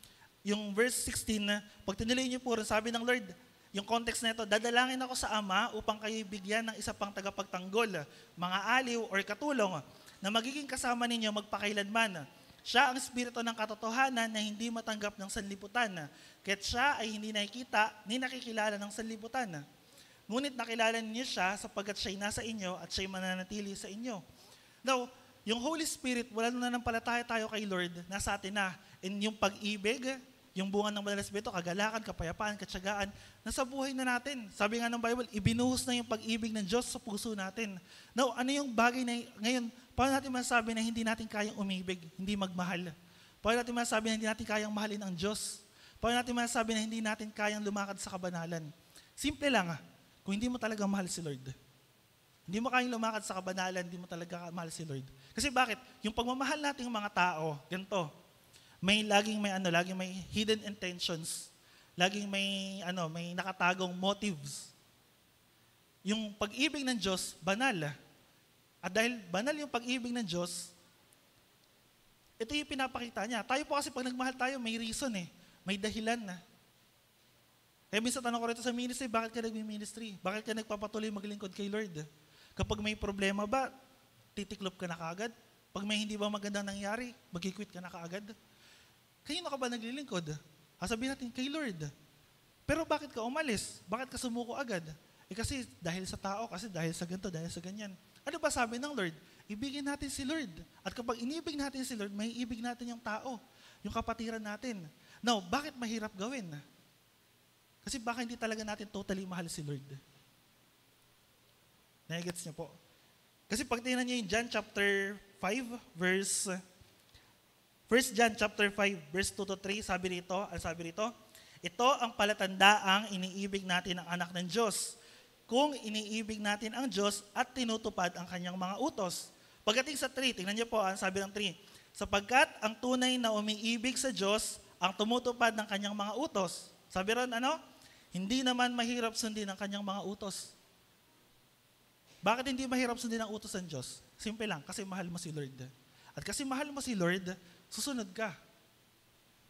yung verse 16, pag tinuloy niyo po rin, sabi ng Lord, yung context na ito, dadalangin ako sa Ama upang kayo bigyan ng isa pang tagapagtanggol, mga aliw or katulong, na magiging kasama ninyo magpakailanman. Siya ang espiritu ng katotohanan na hindi matanggap ng sanlibutan. Kaya't siya ay hindi nakikita, ni nakikilala ng sanlibutan. Ngunit nakilala niyo siya sapagkat siya'y nasa inyo at siya'y mananatili sa inyo. Now, yung Holy Spirit, wala nung nanampalataya tayo kay Lord, nasa atin na. And yung pag-ibig, yung bunga ng Banal na Espiritu, kagalakan, kapayapaan, katsagaan, nasa buhay na natin. Sabi nga ng Bible, ibinuhos na yung pag-ibig ng Diyos sa puso natin. Now, ano yung bagay na ngayon, paano natin masasabi na hindi natin kayang umibig, hindi magmahal? Paano natin masasabi na hindi natin kayang mahalin ang Diyos? Paano natin masasabi na hindi natin kayang lumakad sa kabanalan? Simple lang, kung hindi mo talaga mahal si Lord. Hindi mo kayang lumakad sa kabanalan, hindi mo talaga mahal si Lord. Kasi bakit? Yung pagmamahal nating mga tao, ganito, laging may hidden intentions. Laging may nakatagong motives. Yung pag-ibig ng Diyos, banal. At dahil banal yung pag-ibig ng Diyos, ito yung pinapakita niya. Tayo po kasi pag nagmahal tayo, may reason may dahilan na. Kaya minsan tanong ko rito sa ministry, bakit ka nag-ministry? Bakit ka nagpapatuloy maglingkod kay Lord? Kapag may problema ba, titiklop ka na kaagad? Pag may hindi ba magandang nangyari, mag-quit ka na kaagad? Kanino ka ba naglilingkod? Sabihin natin, kay Lord. Pero bakit ka umalis? Bakit ka sumuko agad? Kasi dahil sa tao, kasi dahil sa ganito, dahil sa ganyan. Ano ba sabi ng Lord? Ibigin natin si Lord. At kapag inibig natin si Lord, may ibig natin yung tao, yung kapatiran natin. Now, bakit mahirap gawin? Kasi baka hindi talaga natin totally mahal si Lord. Nagets niyo po? Kasi pag tingnan niyo yung John chapter 5, verse 1 John chapter 5, verse 2 to 3, sabi rito, ito ang palatandaang iniibig natin ang anak ng Diyos, kung iniibig natin ang Diyos at tinutupad ang kanyang mga utos. Pagdating sa 3, tingnan niyo po, ang sabi ng 3, sapagkat ang tunay na umiibig sa Diyos ang tumutupad ng kanyang mga utos. Sabi ron, hindi naman mahirap sundin ang kanyang mga utos. Bakit hindi mahirap sundin ang utos ng Diyos? Simple lang, kasi mahal mo si Lord. At kasi mahal mo si Lord, susunod ka.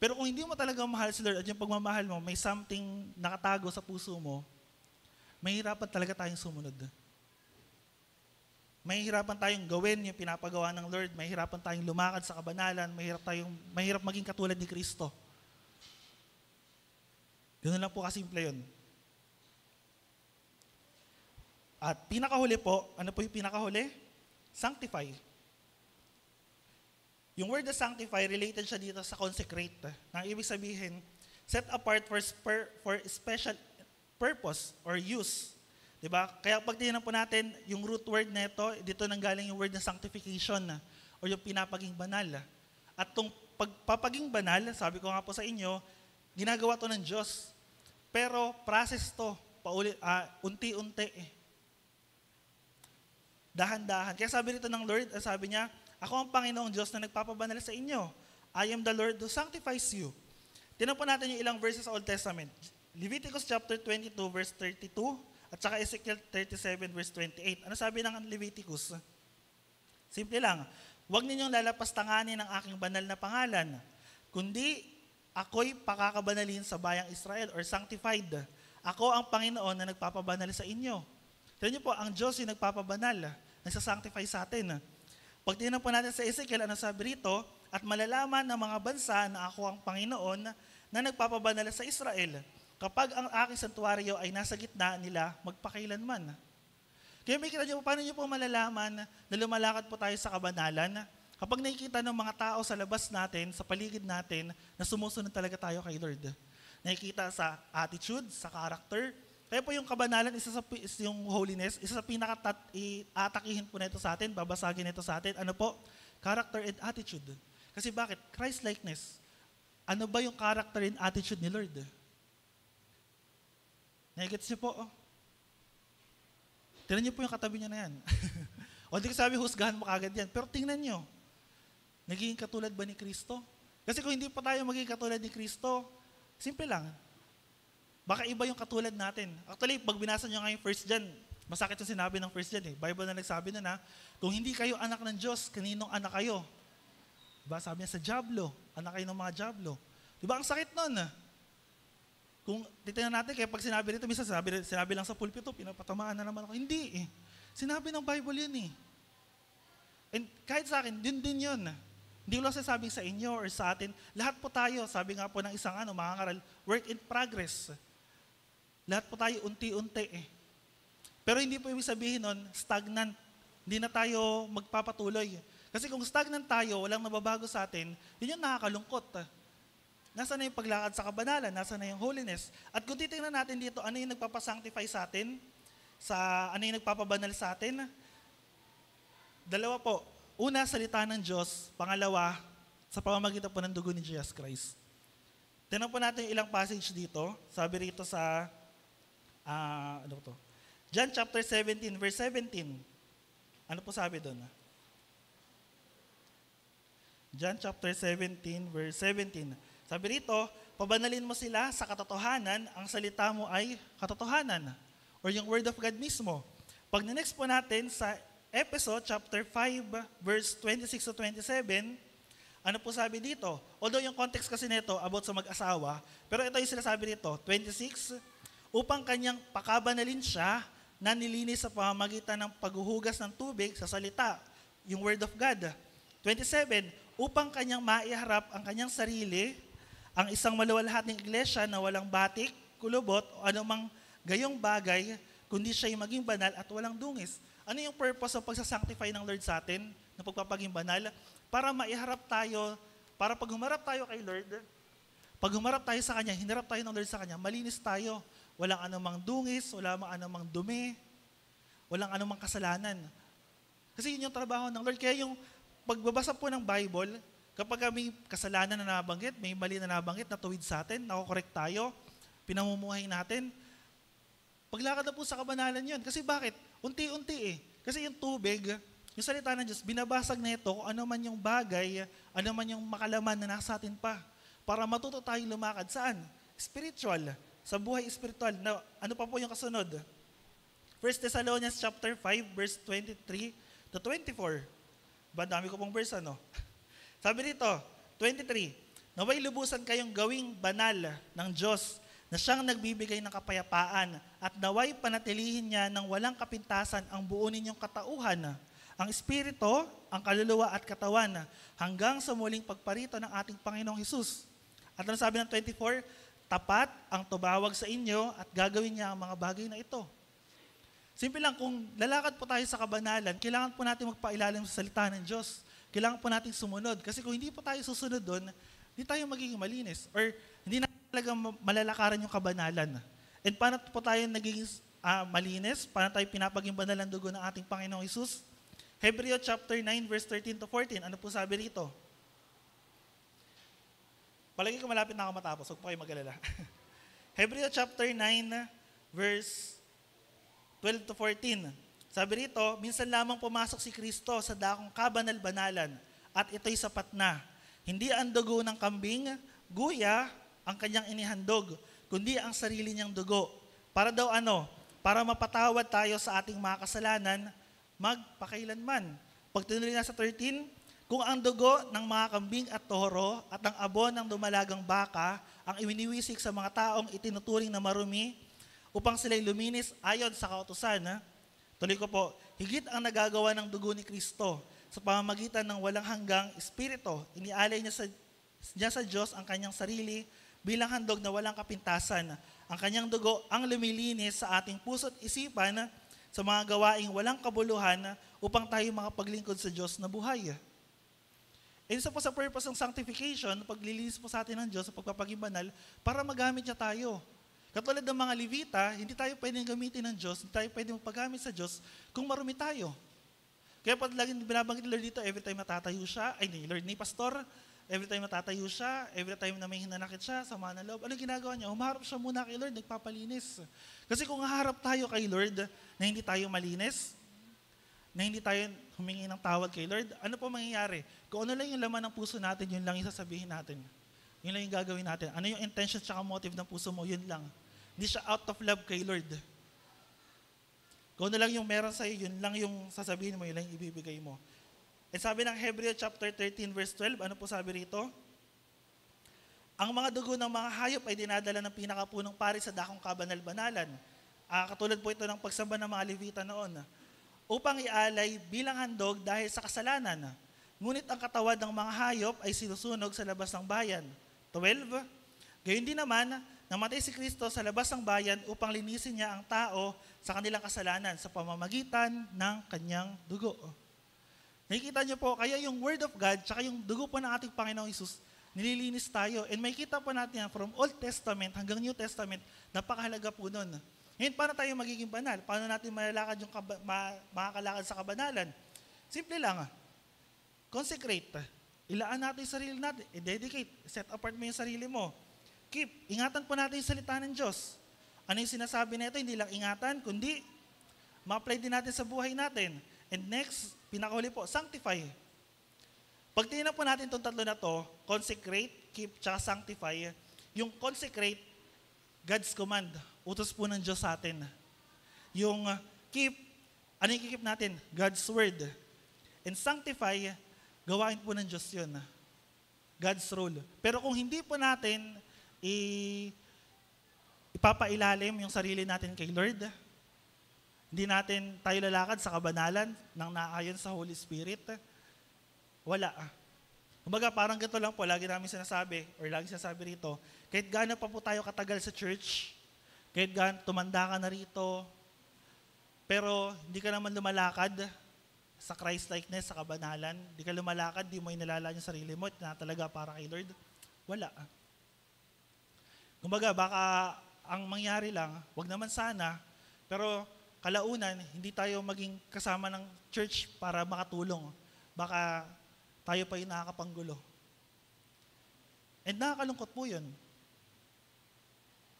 Pero kung hindi mo talaga mahal si Lord at yung pagmamahal mo, may something nakatago sa puso mo, mahirapan talaga tayong sumunod. Mahirapan tayong gawin yung pinapagawa ng Lord, mahirapan tayong lumakad sa kabanalan, mahirap maging katulad ni Kristo. Ganun lang po kasimple yun. At pinakahuli po, ano po yung pinakahuli? Sanctify. Yung word na sanctify, related siya dito sa consecrate. Nang ibig sabihin, set apart for special purpose or use. Diba? Kaya pag tingnan po natin, yung root word na ito, dito nanggaling yung word na sanctification or yung pinapaging banal. At itong pagpapaging banal, sabi ko nga po sa inyo, ginagawa to ng Diyos. Pero process to, unti-unti. Dahan-dahan. Kaya sabi rito ng Lord, sabi niya, ako ang Panginoong Diyos na nagpapabanal sa inyo. I am the Lord who sanctifies you. Tingnan po natin yung ilang verses sa Old Testament. Leviticus chapter 22 verse 32 at saka Ezekiel 37 verse 28. Ano sabi ng Leviticus? Simple lang. Huwag ninyong lalapastanganin ang aking banal na pangalan, kundi ako'y pakakabanalin sa bayang Israel or sanctified. Ako ang Panginoon na nagpapabanal sa inyo. Tingnan niyo po, ang Diyos yung nagpapabanal, nagsasanctify sa atin. Pag tingnan po natin sa Ezekiel, ano sabi rito? At malalaman ng mga bansa na ako ang Panginoon na nagpapabanal sa Israel kapag ang aking santuario ay nasa gitna nila magpakailanman. Kaya may kita niyo, paano niyo po malalaman na lumalakad po tayo sa kabanalan? Kapag nakikita ng mga tao sa labas natin, sa paligid natin, na sumusunod talaga tayo kay Lord. Nakikita sa attitude, sa character. Kaya po yung kabanalan, yung holiness, isa sa pinaka-atakihin po nito sa atin, babasagin nito sa atin. Ano po? Character and attitude. Kasi bakit? Christ-likeness. Ano ba yung character and attitude ni Lord? Nagigets niyo po? Tingnan niyo po yung katabi niya na yan. O di ko sabi, husgahan mo kagad yan. Pero tingnan niyo, nagiging katulad ba ni Kristo? Kasi kung hindi pa tayo magiging katulad ni Kristo, simple lang. Baka iba yung katulad natin. Actually, pag binasa nyo nga yung 1 John, masakit yung sinabi ng 1 John eh. Bible na nagsabi na kung hindi kayo anak ng Diyos, kaninong anak kayo? Diba? Sabi niya sa Diablo, anak kayo ng mga Diablo. Diba? Ang sakit nun. Kung titingnan natin, kaya pag sinabi rito, minsan sinabi lang sa pulpito, pinapatamaan na naman ako. Hindi eh. Sinabi ng Bible yun eh. And kahit sa akin, din yun. Hindi ko lang sasabing sa inyo or sa atin. Lahat po tayo, sabi nga po ng isang mga ngaral, work in progress. Lahat po tayo unti-unti eh. Pero hindi po ibig sabihin nun, stagnant. Hindi na tayo magpapatuloy. Kasi kung stagnant tayo, walang nababago sa atin, yun yung nakakalungkot. Nasaan na yung paglakad sa kabanalan? Nasaan na yung holiness? At kung titingnan natin dito, ano yung nagpapasanctify sa atin? Ano yung nagpapabanal sa atin? Dalawa po. Una, salita ng Diyos. Pangalawa, sa pamamagitan po ng dugo ni Jesus Christ. Tingnan po natin yung ilang passage dito. Sabi rito sa John chapter 17, verse 17. Ano po sabi doon? John chapter 17, verse 17. Sabi rito, pabanalin mo sila sa katotohanan, ang salita mo ay katotohanan. Or yung word of God mismo. Pag next po natin sa Episode chapter 5, verse 26 to 27, ano po sabi dito? Although yung context kasi nito about sa mag-asawa, pero ito yung sinasabi dito, 26, upang kanyang pakabanalin siya na nilinis sa pamamagitan ng paghuhugas ng tubig sa salita, yung word of God. 27, upang kanyang maiharap ang kanyang sarili, ang isang maluwalhating iglesia na walang batik, kulubot, o anumang gayong bagay, kundi siya'y maging banal at walang dungis. Ano yung purpose ng pagsasanctify ng Lord sa atin, na pagpapaging banal? Para maiharap tayo, para pag humarap tayo kay Lord, pag humarap tayo sa Kanya, hinarap tayo ng Lord sa Kanya, malinis tayo. Walang anumang dungis, walang anumang dumi, walang anumang kasalanan. Kasi yun yung trabaho ng Lord. Kaya yung pagbabasa po ng Bible, kapag may kasalanan na nabanggit, may mali na nabanggit, natuwid sa atin, nakokorek tayo, pinamumuhay natin, paglakad na po sa kabanalan yun. Kasi bakit? Unti-unti eh. Kasi yung tubig, yung salita ng Diyos, binabasag na ito kung ano man yung bagay, ano man yung makalaman na nasa atin pa. Para matuto tayong lumakad. Saan? Spiritual. Sa buhay spiritual. Na, ano pa po yung kasunod? 1 Thessalonians chapter 5, verse 23 to 24. Ba, dami ko pong verse, ano? Sabi dito, 23, naway lubusan kayong gawing banal ng Diyos na siyang nagbibigay ng kapayapaan at naway panatilihin niya ng walang kapintasan ang buo ninyong katauhan, ang espiritu, ang kaluluwa at katawan, hanggang sa muling pagparito ng ating Panginoong Hesus. At ano sabi ng 24, tapat ang tumawag sa inyo at gagawin niya ang mga bagay na ito. Simple lang, kung lalakad po tayo sa kabanalan, kailangan po natin magpailalim sa salita ng Diyos. Kailangan po natin sumunod. Kasi kung hindi po tayo susunod doon, hindi tayo magiging malinis. Or hindi na talaga malalakaran yung kabanalan. And paano po tayo nagiging malinis? Paano tayo pinapaging banal ang dugo ng ating Panginoong Hesus? Hebreo chapter 9, verse 13 to 14. Ano po sabi rito? Palagi ko malapit na ako matapos. Huwag po kayo mag-alala. Hebreo chapter 9, verse 12 to 14. Sabi rito, minsan lamang pumasok si Kristo sa dakong kabanal-banalan at ito'y sapat na. Hindi ang dugo ng kambing, guya ang kanyang inihandog, kundi ang sarili niyang dugo. Para daw ano? Para mapatawad tayo sa ating mga kasalanan, magpakailanman. Pag tinuloy na sa 13, kung ang dugo ng mga kambing at toro at ang abo ng dumalagang baka ang iwiniwisik sa mga taong itinuturing na marumi, upang sila'y luminis ayon sa kautusan. Tuloy ko po, higit ang nagagawa ng dugo ni Kristo sa pamamagitan ng walang hanggang espiritu. Inialay niya sa Diyos ang kanyang sarili bilang handog na walang kapintasan. Ang kanyang dugo ang lumilinis sa ating puso't isipan sa mga gawaing walang kabuluhan upang tayo makapaglingkod sa Diyos na buhay. Isa po sa purpose ng sanctification, paglilinis po sa atin ng Diyos sa pagpapaging banal para magamit niya tayo. Katulad ng mga Levita, hindi tayo pwedeng gamitin ng Diyos, hindi tayo pwedeng magpagamit sa Diyos kung marumi tayo. Kaya pag laging binabanggit ni Lord dito, every time matatayo siya, ni Pastor, every time matatayo siya, every time na may hinanakit siya, sama ng loob, ano ginagawa niya? Humarap siya muna kay Lord, nagpapalinis. Kasi kung haharap tayo kay Lord na hindi tayo malinis, na hindi tayo humingi ng tawad kay Lord, ano po mangyayari? Kung ano lang yung laman ng puso natin, yun lang yung sasabihin natin. Yun lang yung gagawin natin. Ano yung intention at motive ng puso mo, yun lang. Hindi siya out of love kay Lord. Kung ano lang yung meron sa'yo, yun lang yung sasabihin mo, yun lang yung ibibigay mo. At sabi ng Hebreo chapter 13 verse 12, ano po sabi rito? Ang mga dugo ng mga hayop ay dinadala ng pinakapunong pari sa dakong kabanal-banalan. Katulad po ito ng pagsamba ng mga Levita noon. Upang ialay bilang handog dahil sa kasalanan. Ngunit ang katawan ng mga hayop ay sinusunog sa labas ng bayan. 12, gayon din naman, namatay si Kristo sa labas ng bayan upang linisin niya ang tao sa kanilang kasalanan sa pamamagitan ng kanyang dugo. Nakikita niyo po, kaya yung Word of God tsaka yung dugo po ng ating Panginoong Hesus, nililinis tayo. And makikita po natin yan from Old Testament hanggang New Testament, napakahalaga po nun. Ngayon, paano tayo magiging banal? Paano natin malalakad yung makakalakad sa kabanalan? Simple lang. Consecrate. Ilaan natin yung sarili natin. I-dedicate. Set apart mo yung sarili mo. Ingatan po natin yung salita ng Diyos. Ano yung sinasabi na ito? Hindi lang ingatan, kundi ma-apply din natin sa buhay natin. And next, pinakahuli po, sanctify. Pag tingnan po natin itong tatlo na to, consecrate, keep, tsaka sanctify, yung consecrate, God's command, utos po ng Diyos sa atin. Yung keep, ano yung keep natin? God's word. And sanctify, gawain po ng Diyos yun. God's rule. Pero kung hindi po natin ipapailalim yung sarili natin kay Lord, hindi natin tayo lalakad sa kabanalan ng naayon sa Holy Spirit, wala. Kumbaga parang ganito lang po, lagi namin sinasabi, or lagi sinasabi rito, kahit gaano pa po tayo katagal sa church, kahit gaano tumanda ka na rito, pero hindi ka naman lumalakad sa Christ-likeness, sa kabanalan, hindi ka lumalakad, di mo inalala yung sarili mo, na talaga para kay Lord, wala. Kumbaga, baka ang mangyari lang, wag naman sana, pero kalaunan, hindi tayo maging kasama ng church para makatulong. Baka tayo pa yung nakakapanggulo. And nakakalungkot po yun.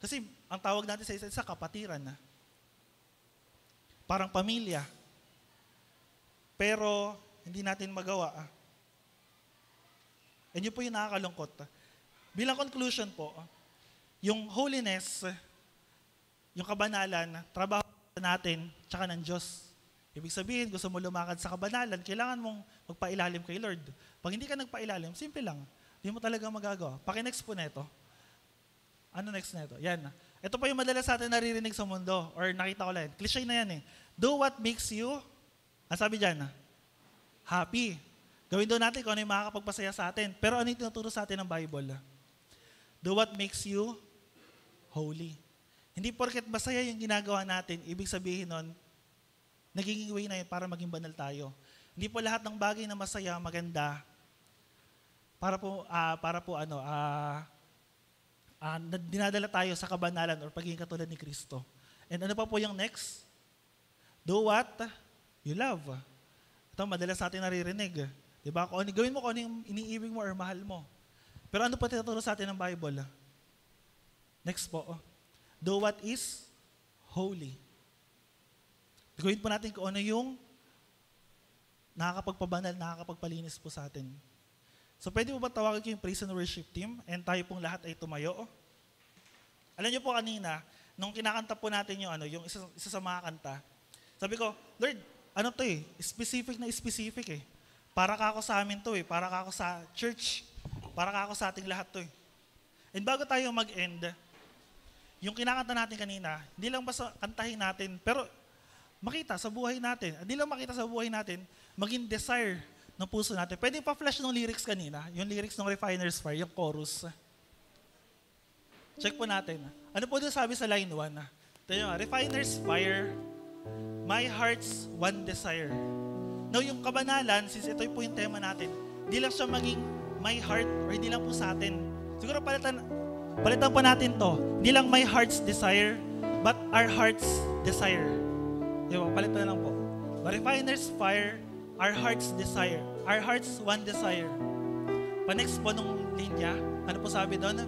Kasi ang tawag natin sa isa-isa, kapatiran na. Parang pamilya. Pero hindi natin magawa. And yun po yung nakakalungkot. Bilang conclusion po, yung holiness, yung kabanalan, trabaho natin, tsaka ng Diyos. Ibig sabihin, gusto mo lumakad sa kabanalan, kailangan mong magpailalim kay Lord. Pag hindi ka nagpailalim, simple lang. Hindi mo talaga magagawa. Paki-next po neto. Ano next neto? Yan. Ito pa yung madalas sa atin naririnig sa mundo, or nakita ko lang. Cliché na yan eh. Do what makes you, ang sabi dyan, happy. Gawin doon natin kung ano yung makakapagpasaya sa atin. Pero ano yung tinuturo sa atin ng Bible? Do what makes you holy. Hindi porket masaya yung ginagawa natin, ibig sabihin nun, nagiging way na yun para maging banal tayo. Hindi po lahat ng bagay na masaya, maganda, dinadala tayo sa kabanalan or pagiging katulad ni Kristo. And ano pa po yung next? Do what you love. Ito, madalas natin naririnig. Diba? Gawin mo kung ano yung iniibig mo or mahal mo. Pero ano pa tinuturo sa atin ng Bible? Next po. Do what is holy. Gawin po natin kung ano yung nakakapagpabanal, nakakapagpalinis po sa atin. So pwede po ba tawagin ko yung praise and worship team and tayo pong lahat ay tumayo? Alam niyo po kanina, nung kinakanta po natin yung isa sa mga kanta, sabi ko, Lord, ano to eh? Specific eh. Para ka ako sa amin to eh. Para ka ako sa church. Para ka ako sa ating lahat to eh. And bago tayo mag-end, yung kinakanta natin kanina, hindi lang basta kantahin natin, pero makita sa buhay natin. Hindi lang makita sa buhay natin, maging desire ng puso natin. Pwede pa-flash ng lyrics kanina, yung lyrics ng Refiner's Fire, yung chorus. Check po natin. Ano po din sabi sa line 1? Ito yung Refiner's Fire, my heart's one desire. Now, yung kabanalan, since ito po yung tema natin, hindi lang siya maging my heart or hindi lang po sa atin. Siguro palitan po natin to. Hindi lang my heart's desire, but our heart's desire. Diba? Palitan na lang po. Refiner's Fire, our heart's desire. Our heart's one desire. Pa-next po nung linya, ano po sabi doon?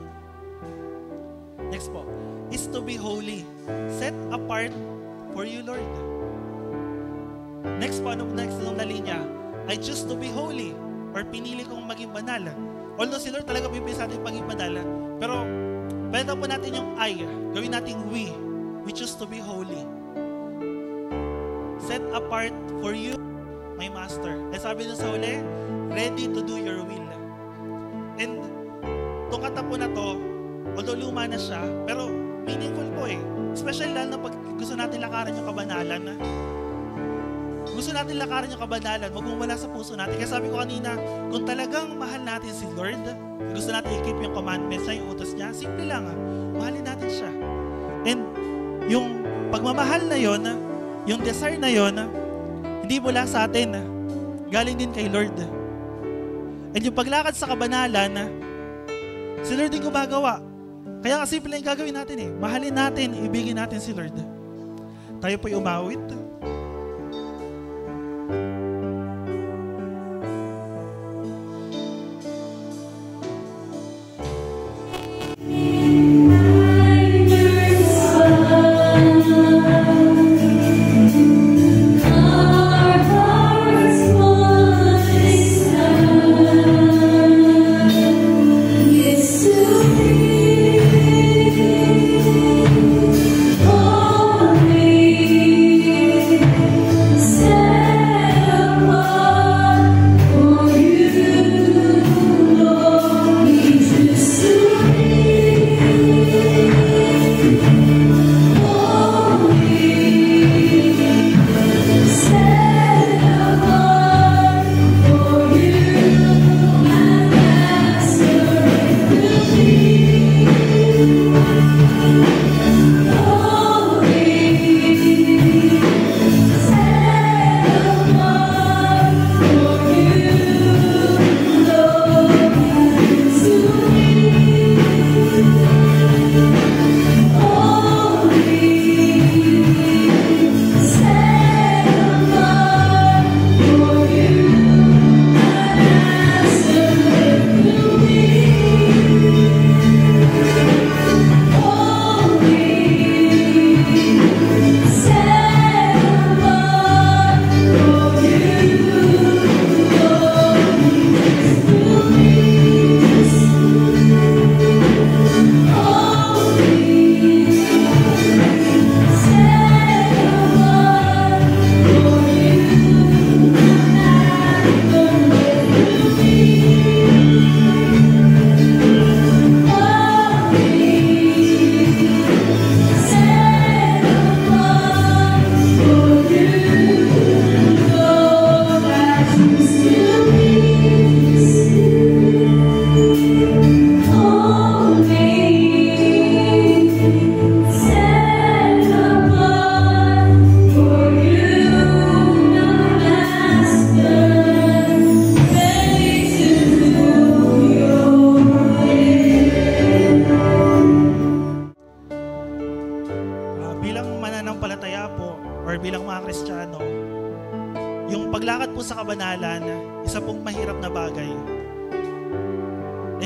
Next po. Is to be holy. Set apart for you, Lord. Next po, ano next nung linya? I choose to be holy. Or pinili kong maging banal. Although si Lord talaga bibigay sa atin maging banal. Pero, pwede po natin yung I. Gawin natin we. We choose to be holy. Set apart for you, my master. Eh sabi nun sa uli, ready to do your will. And itong kanta po na to, although luma na siya, pero meaningful po eh. Especially lalo na pag gusto natin lakaran yung kabanalan. Gusto natin lakaran yung kabanalan, wag mong wala sa puso natin. Kaya sabi ko kanina, kung talagang mahal natin si Lord, gusto natin i-keep yung commandments niya, yung utos niya, simple lang mahalin natin siya. And yung pagmamahal na yon, yung desire na yon, hindi mula sa atin, galing din kay Lord. And yung paglakad sa kabanalan, si Lord din gumagawa. Kaya nga simple lang yung gagawin natin eh. Mahalin natin, ibigin natin si Lord. Tayo po'y umawit. Holy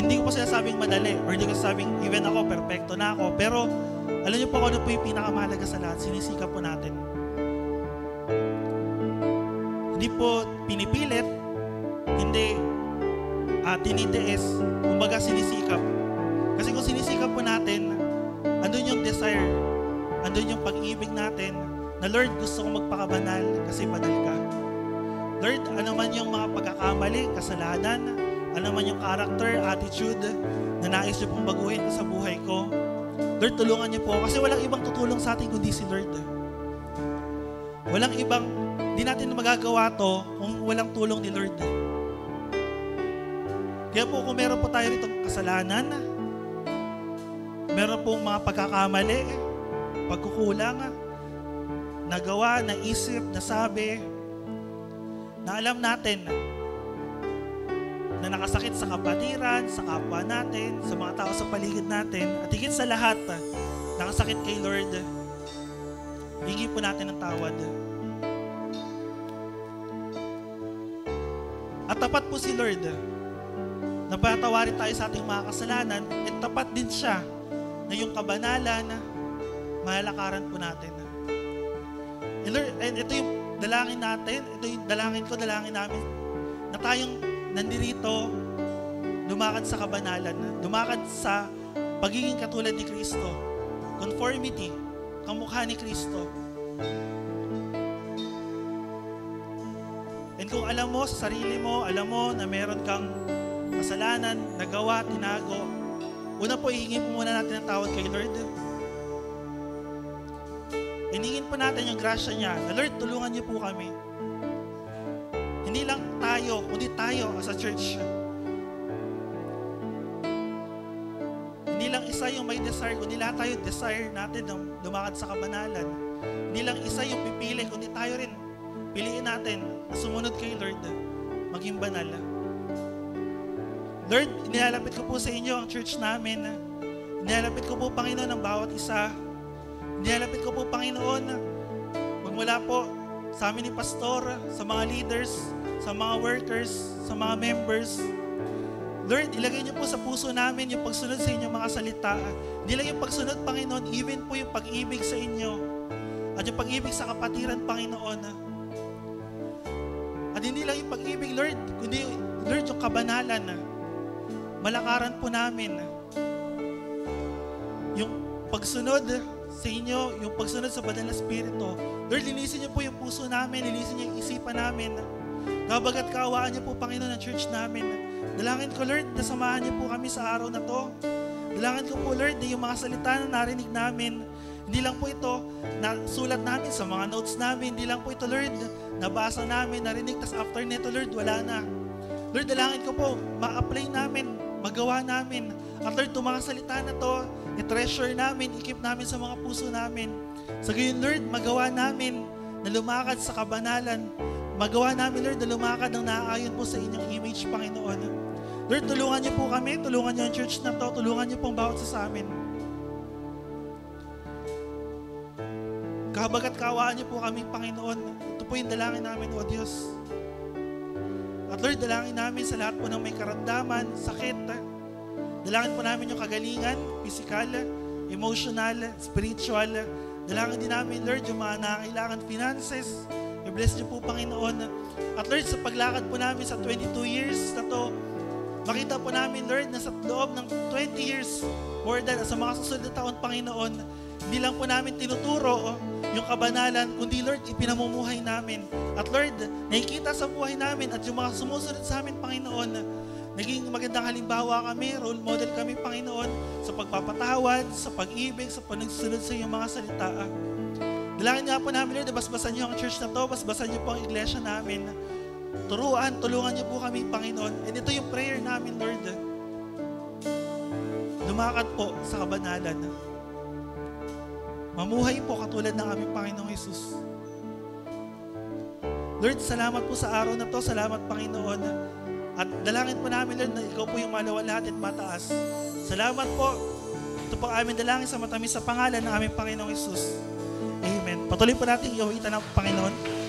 Hindi ko po sinasabing madali, or hindi ko sinasabing even ako, perfecto na ako. Pero, alam niyo po kung ano po yung pinakamahalaga sa lahat, sinisikap po natin. Hindi po pinipilit, hindi tinitiis, kumbaga sinisikap. Kasi kung sinisikap po natin, andun yung desire, andun yung pag-ibig natin, na Lord, gusto kong magpakabanal kasi banal ka. Lord, ano man yung mga pagkakamali, kasalanan, ano man yung character, attitude, na nais niyo pong baguhin sa buhay ko, Lord, tulungan niyo po. Kasi walang ibang tutulong sa atin kundi si Lord. Walang ibang, di natin magagawa to kung walang tulong ni Lord. Kaya po kung meron po tayo ritong kasalanan, meron pong mga pagkakamali, pagkukulang, nagawa, naisip, nasabi, na alam natin na nakasakit sa kapatiran, sa kapwa natin, sa mga tao sa paligid natin, at higit sa lahat, nakasakit kay Lord, hingi po natin ng tawad. At tapat po si Lord, na patawarin tayo sa ating mga kasalanan, at tapat din siya na yung kabanalan, malalakaran po natin. And ito yung dalangin natin, ito yung dalangin ko, dalangin namin, na tayong nandirito, lumakad sa kabanalan, lumakad sa pagiging katulad ni Kristo, conformity, kamukha ni Kristo. And kung alam mo sa sarili mo, alam mo na meron kang kasalanan, nagawa, tinago, una po, ihingin po muna natin ang tawad kay Lord. Hiningin po natin yung grasya niya, na Lord, tulungan niyo po kami. Hindi lang tayo, kundi tayo as a church. Hindi lang isa yung may desire, kundi lahat tayo desire natin ng lumakad sa kabanalan. Hindi lang isa yung pipili, kundi tayo rin. Piliin natin na sumunod kay Lord, maging banal. Lord, inilalapit ko po sa inyo ang church namin. Inilalapit ko po, Panginoon, ang bawat isa. Inilalapit ko po, Panginoon, magmula po sa amin ni Pastor, sa mga leaders, sa mga workers, sa mga members. Lord, ilagay niyo po sa puso namin yung pagsunod sa inyong mga salita. Hindi lang yung pagsunod, Panginoon, even po yung pag-ibig sa inyo. At yung pag-ibig sa kapatiran, Panginoon. At hindi lang yung pag-ibig, Lord, kundi, Lord, yung kabanalan. Malakaran po namin. Yung pagsunod sa inyo, yung pagsunod sa banal na Espiritu. Lord, linisin niyo po yung puso namin, linisin niyo yung isipan namin. Kabagat kaawaan niyo po, Panginoon, ang church namin. Dalangin ko, Lord, na samahan niyo po kami sa araw na to. Dalangin ko po, Lord, na yung mga salita na narinig namin, hindi lang po ito na sulat namin sa mga notes namin, hindi lang po ito, Lord, nabasa namin, narinig, tas after nito, Lord, wala na. Lord, dalangin ko po, ma-apply namin, magawa namin. At Lord, itong mga salita na to, i-treasure namin, i-keep namin sa mga puso namin. Sa gayon, Lord, magawa namin na lumakad sa kabanalan. Magawa namin, Lord, na lumakad ng naaayon po sa inyong image, Panginoon. Lord, tulungan niyo po kami, tulungan niyo ang church na to, tulungan niyo pong bawat sa amin. Kahabagat kaawaan niyo po kami, Panginoon. Ito po yung dalangin namin, O Diyos. At Lord, dalangin namin sa lahat po ng may karamdaman, sakit. Dalangin po namin yung kagalingan, physical, emotional, spiritual. Dalangin din namin, Lord, yung mga nangangailangan finances. I-bless niyo po, Panginoon. At Lord, sa paglakad po namin sa 22 years na to, makita po namin, Lord, na sa loob ng 20 years, more than sa mga susunod na taon, Panginoon, hindi lang po namin tinuturo yung kabanalan, kundi, Lord, ipinamumuhay namin. At Lord, nakikita sa buhay namin at yung mga sumusunod sa amin, Panginoon, naging magandang halimbawa kami, role model kami, Panginoon, sa pagpapatawad, sa pag-ibig, sa panagsunod sa iyong mga salita. Dalangin nga po namin, Lord, basbasan niyo ang church na to, basbasan niyo po ang iglesia namin. Tulungan niyo po kami, Panginoon. And ito yung prayer namin, Lord. Lumakad po sa kabanalan. Mamuhay po katulad ng aming Panginoong Jesus. Lord, salamat po sa araw na to. Salamat, Panginoon. At dalangin po namin, Lord, na ikaw po yung maluwalhati at mataas. Salamat po. Ito po aming dalangin sa matamis sa pangalan ng aming Panginoong Jesus. Amen. Patuloy po natin iuwitan ng Panginoon.